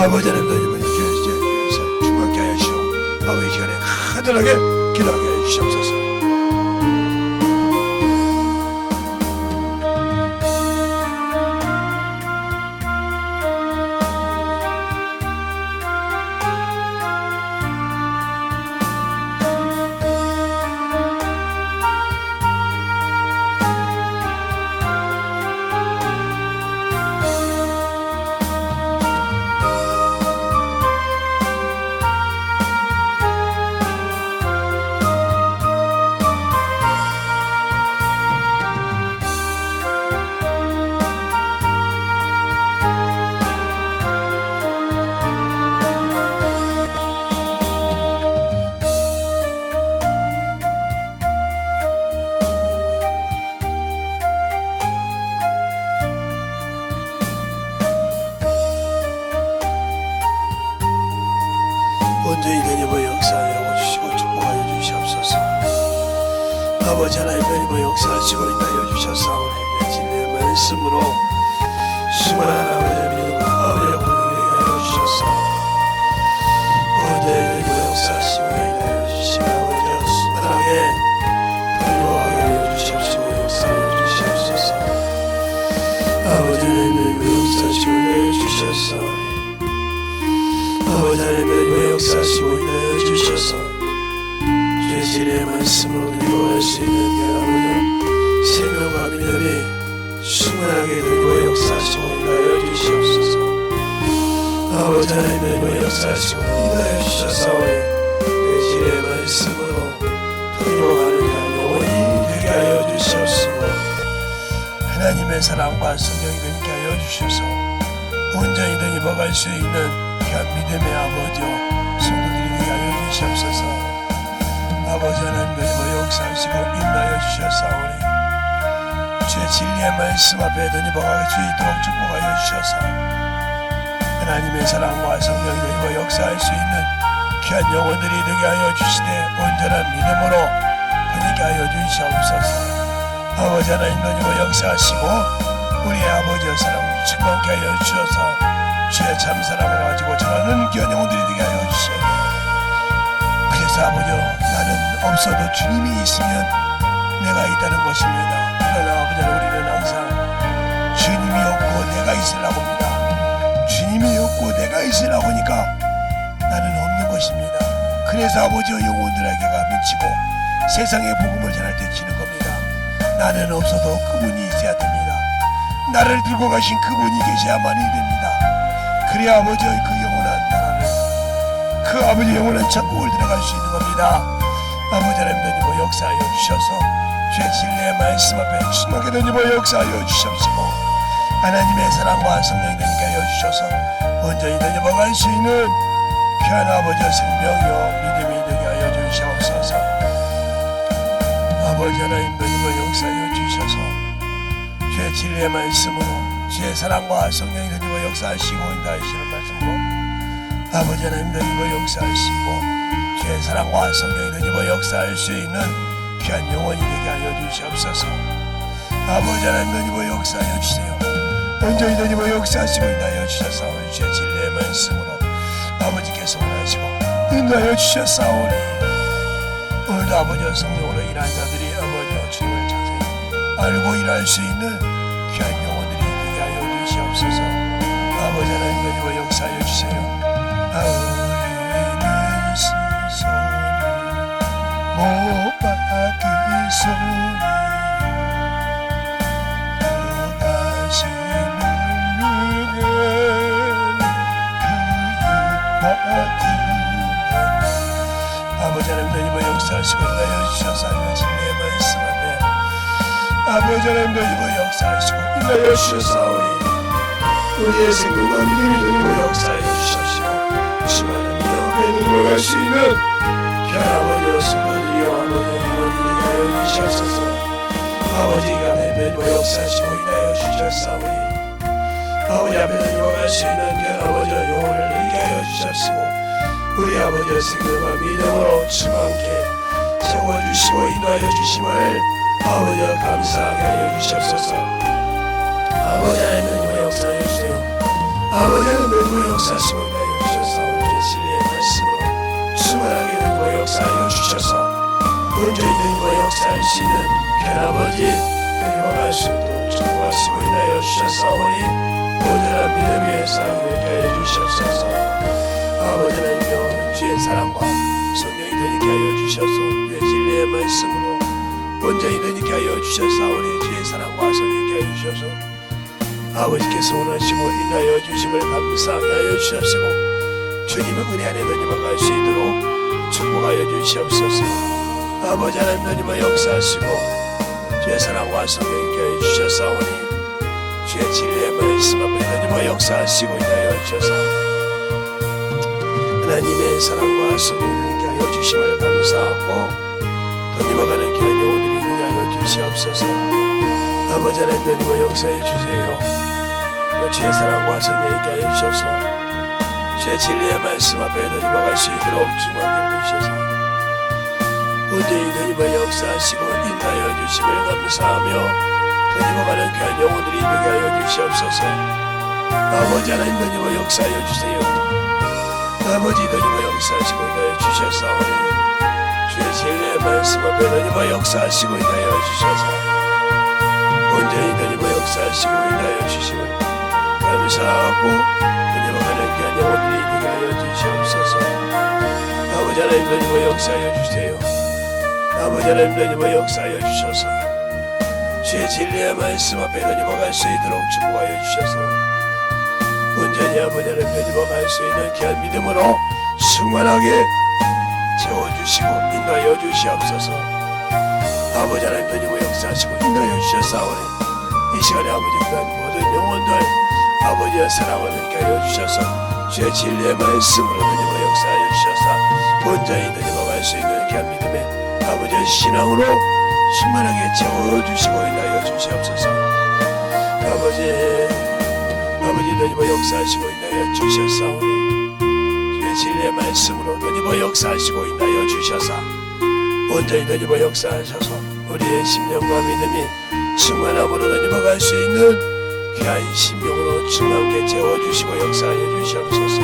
아버지 하나님 중앙케 하여 주시오. 아버지 시간에 간절하게 기도하게 해 주시옵소서. 온전히 되니버 역사하여 주시고 축복하여 주시옵소서. 아버지 하나님 되니버 역사하시고 인하여 주셨사오니 진리의 말씀으로 수많은 아버지의 믿음과 아버지의 권능을 하여 주셔서 온전히 되니버 역사하시고 인하여 주시고 아버지의 수많하게 돌보하게 하여 주시옵시고 역사하여 주시옵소서. 아버지 하나님 되니버 역사하시고 인하여 주셨사오니 아버지 하나님의 역사하시고 인하여 주셔서 주의 진리의 말씀으로 들고할 수 있는 아버지 생명과 믿음이 충만하게 들고 역사하시고 인하여 주시옵소서. 아버지 하나님의 역사하시고 인하여 주셔서 내 진리의 말씀으로 들고가는 영혼이 되게 하여 주시옵소서. 하나님의 사랑과 성령이 되게 하여 주셔서 온전히 되게 먹을 수 있는 믿음의 아버지요 성도들이 되게 하여 주시옵소서. 아버지 하나님의 역사하시고 인하여 주셨사오니 주의 진리의 말씀 앞에 던져박을 수 있도록 축복하여 주셔서 하나님의 사랑과 성령이 되고 역사할 수 있는 귀한 영혼들이 되게 하여 주시되 온전한 믿음으로 되게 하여 주시옵소서. 아버지 하나님 던지고 역사하시고 우리의 아버지의 사랑을 충만케 하여 주셔서 주의 참사랑을 가지고 전하는 귀한 영혼들이 되게 하여 주시옵소서. 그래서 아버지 나는 없어도 주님이 있으면 내가 있다는 것입니다. 그러나 아버지 우리는 항상 주님이 없고 내가 있으려고 합니다. 주님이 없고 내가 있으려고 하니까 나는 없는 것입니다. 그래서 아버지의 영혼들에게가 미치고 세상의 복음을 전할 때 지는 겁니다. 나는 없어도 그분이 있어야 됩니다. 나를 들고 가신 그분이 계셔야만이 됩니다. 그래야 아버지의 그 영원한 나라를 그 아버지의 영원한 천국을 들어갈 수 있는 겁니다. 아버지 하나님도 뭐 역사하여 주셔서 주의 진리의 말씀 앞에 충만하게 던지고 역사하여 주시옵시고 하나님의 사랑과 성령이 되게 하여 주셔서 온전히 던져갈 수 있는 귀한 아버지의 생명이요 믿음이 되게 하여 주시옵소서. 아버지 하나님도 뭐 역사하여 주셔서 주의 진리의 말씀으로 주의 사랑과 성령이 되고 역사하시고 인도하시는 말씀으로 아버지 하나님 되고 역사하시고 주의 사랑과 성령이 되고 역사할 수 있는 귀한 영혼이 되게 하여 주시옵소서. 아버지 하나님 되고 역사하여 주세요. 온전히 되고 역사하시고 인도하여 주셔서 주의 진리의 말씀으로 아버지께서 원하시고 인도하여 주셨사오니 오늘도 아버지와 성령으로 일하는 자들이 아버지와 주님을 자세히 알고 일할 수 있는 귀한 영혼들이 되게 하여 주시옵소서. 아버지 하나님 되고 역사하여 주세요. 우리는 스스로 못 박히소니 그가시는 능은 아버지 하나님 되고 역사하시고 인하여 주셔서 진리의 말씀 앞에 아버지 하나님 되고 역사하시고 인하여 주셨사오니 우리의 생명과 믿음이 되고 역사해 주시옵시고 수많은 믿음에 들어갈 수 있는 아버지여 승관이여 아버지여 인하여 주시옵소서. 아버지가 내면으로 역사하시고 인하여 주셨사오니 아버지 앞에 들어갈 수 있는 아버지여 영혼을 인하여 주셨으고 우리 아버지의 생명과 믿음으로 충만케 채워주시고 인하여 주심을 아버지여 감사하게 하여 주시옵소서. 아버지 하나님의 역사하여 주세요. 아버지 하나님의 역사하시고 인하여 주셨사오니 진리의 말씀으로 충만하게 되고 역사하여 주셔서 온전히 역사할 수 있는 아버지 내려갈 수 있도록 축복하시고 인하여 주셨사오니 온전한 믿음 위에 싸우게 하여 주시옵소서. 아버지는 영원한 주의 사랑과 성령이 되게 하여 주셔서 주의 진리의 말씀으로 온전히 되게 하여 주셨사오니 주의 사랑과 성령이 하여 주셔서 아버지께서 원하시고 인하여 주심을 감사하게 하여 주시옵시고 주님의 은혜 안에 넘어갈 수 있도록 축복하여 주시옵소서. 아버지 하나님 너님의 역사하시고 주의 사랑과 성령이 하여 주셨사오니 주의 진리의 말씀 앞에 너님의 역사하시고 인하여 주셔서 하나님의 사랑과 성령이 하여 주심을 감사하고 너님과 가는 귀한 영혼들이 있느냐 하여 주시옵소서. 아버지 하나님 너님의 역사해 주세요. 주의 사랑과 성령이 하여 주셔서 주의 진리의 말씀 앞에 너님과 갈 수 있도록 충만케 주셔서 온전히 너님의 역사하시고 인하여 주심을 감사하며 너님과 가는 귀한 영혼들이 되게 하여 주시옵소서. 아버지 하나님 너님의 역사하여 주세요. 아버지 너님의 역사하시고 인하여 주셨사오니 주의 진리의 말씀 앞에 너님의 역사하시고 인하여 주셔서 온전히 너님의 역사하시고 인하여 주심을 감사하고 너님과 가는 귀한 영혼들이 되게 하여 주시옵소서. 아버지 하나님 너님의 역사하여 주세요. 아버지 하나님 너님의 역사하여 주셔서 주의 진리의 말씀 앞에 너님과 갈 수 있도록 축복하여 주셔서 온전히 아버지 하나님 너님과 갈 수 있는 귀한 믿음으로 충만하게 채워주시고 인도하여 주시옵소서. 아버지 하나님 너님의 역사하시고 인도하여 주셨사오니 이 시간에 아버지 귀한 모든 영혼들 아버지의 사랑을 이렇게 하여 주셔서 주의 진리의 말씀으로 너님의 역사하여 주셔서 온전히 너님과 갈 수 있는 귀한 믿음에 아버지의 신앙으로 충만하게 채워주시고 인하여 주시옵소서. 아버지 너님의 역사하시고 인하여 주셨사오니 주의 진리의 말씀으로 너님의 역사하시고 인하여 주셔서 온전히 너님의 역사하셔서 우리의 심령과 믿음이 충만함으로 너님과 갈 수 있는 귀한 심령으로 충만하게 채워주시고 역사하여 주시옵소서.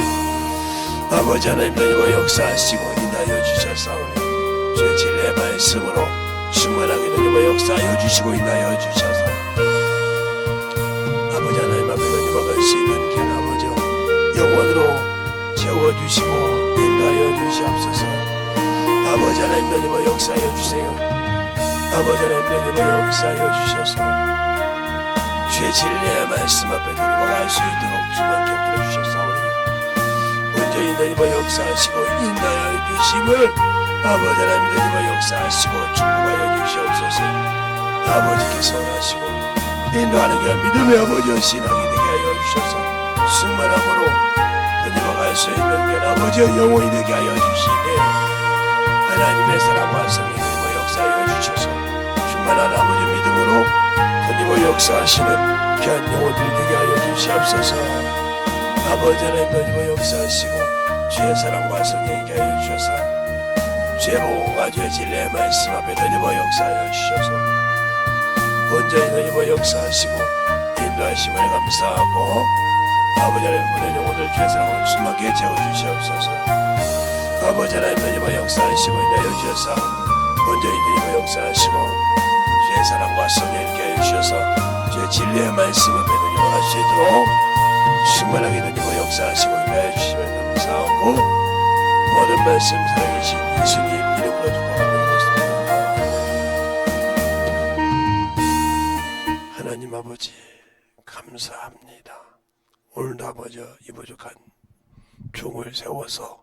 아버지 하나님 너님의 역사하시고 인하여 주셨사오니 주의 진리의 말씀으로 충만하게 너님의 역사하여 주시고 인하여 주셔서 아버지 하나님 앞에 너님과 갈 수 있는 귀한 아버지 영원으로 채워주시고 인도하여 주시옵소서. 아버지 하나님 너님의 역사하여 주세요. 아버지 하나님 너님의 역사하여 주셔서 주의 진리의 말씀 앞에 너님과 갈 수 있도록 충만케 엎드려 주셨사오니 온전히 너님의 역사하시고 인도하여 주심을 아버지 하나님 너님의 역사하시고 축복하여 주시옵소서. 아버지께서 원하시고 인도하는 게 믿음의 아버지와 신앙이 되게 하여 주셔서 충만함으로 너님과 갈 수 있는 게 아버지의 영혼이 되게 하여 주시되 하나님의 사랑과 성령의 역사하여 주셔서 충만한 아버지 믿음으로 너님의 역사하시는 귀한 영혼들이 되게 하여 주시옵소서. 아버지 하나님 너님의 역사하시고 주의 사랑과 성령이 되게 하여 주셔서 주의 복음과 주의 진리의 말씀 앞에 너님의 역사하여 주셔서 온전히 너님의 역사하시고 인도하심을 감사하고 아버지 하나님 모든 영혼들 주의 사랑으로 충만하게 채워주시옵소서. 아버지 하나님 너님의 역사하시고 인도하여 주셔서 온전히 너님의 역사하시고 주의 사랑과 성령을 깨어 주셔서 주의 진리의 말씀 앞에 너님과 갈 수 있도록 충만하게 너님의 역사하시고 인도하여 주시면 감사하고 모든 말씀 살아계신 예수님 이름으로 축복합니다. 하나님 아버지 감사합니다. 오늘도 아버지 이 부족한 종을 세워서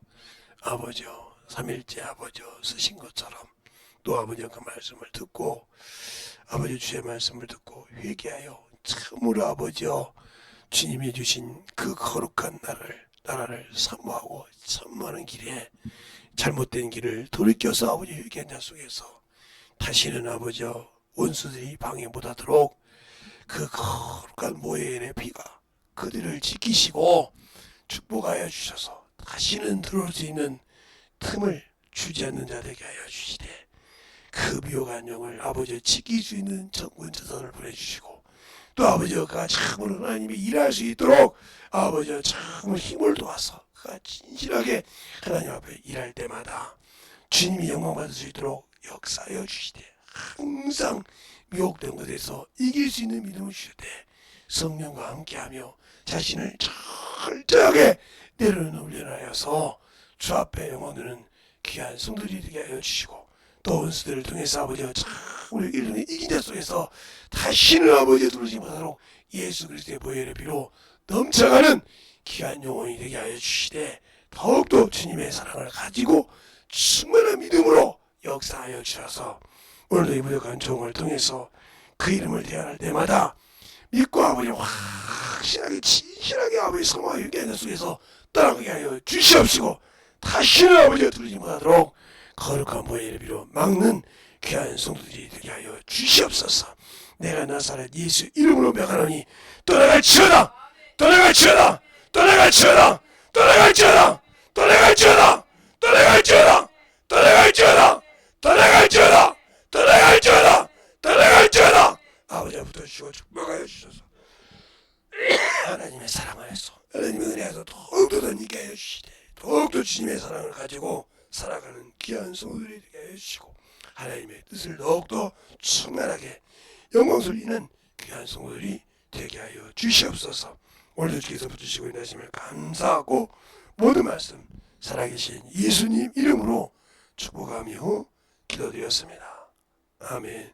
아버지여 삼일째 아버지여 쓰신 것처럼 또 아버지여 그 말씀을 듣고 아버지 주의 말씀을 듣고 회개하여 참으로 아버지여 주님이 주신 그 거룩한 나라를 사모하고 사모하는 길에 잘못된 길을 돌이켜서 아버지 회개한 속에서 다시는 아버지 원수들이 방해 못하도록 그 거룩한 모해인의 피가 그들을 지키시고 축복하여 주셔서 다시는 들어올 수 있는 틈을 주지 않는 자 되게 하여 주시되 그 미혹한 영을 아버지 지킬 수 있는 전군자선을 보내주시고 또 아버지가 참으로 하나님이 일할 수 있도록 아버지가 참으로 힘을 도와서 그가 진실하게 하나님 앞에 일할 때마다 주님이 영광 받을 수 있도록 역사하여 주시되 항상 미혹된 것에서 이길 수 있는 믿음을 주시되 성령과 함께하며 자신을 철저하게 내려놓으려하여서 주 앞에 영원히 귀한 성도들이 되게 하여 주시고 또 원수들을 통해서 아버지가 참으로 이긴 자 속에서 다시는 아버지의 두르지 못하도록 예수 그리스도의 보혈의 피로 넘쳐가는 귀한 영혼이 되게 하여 주시되 더욱더 주님의 사랑을 가지고 충만한 믿음으로 역사하여 주셔서 오늘도 이 부족한 종을 통해서 그 이름을 대하할 때마다 믿고 아버지 확실하게 진실하게 아버지 성화와 유기한 속에서 떠나가게 하여 주시옵시고 다시는 아버지가 두르지 못하도록 거룩한 보혈의 피로 막는 귀한 성도들이 되게 하여 주시옵소서. 내가 나사렛 예수 이름으로 명하노니 떠나갈지어다 떠나갈지어다 떠나갈지어다 떠나갈지어다 떠나갈지어다 떠나갈지어다 떠나갈지어다 떠나갈지어다 떠나갈지어다 떠나갈지어다 아버지가 붙어주시고 축복하여 주셔서 하나님의 사랑을 해서 하나님의 은혜에서 더욱더 던지게 하여 주시되 더욱더 주님의 사랑을 가지고 살아가는 귀한 성도들이 되게 하여 주시고 하나님의 뜻을 더욱더 충만하게 영광스러운 귀한 성도들이 되게 하여 주시옵소서. 오늘도 주께서 붙으시고 인하심을 감사하고 모든 말씀 살아계신 예수님 이름으로 축복하며 기도드렸습니다. 아멘.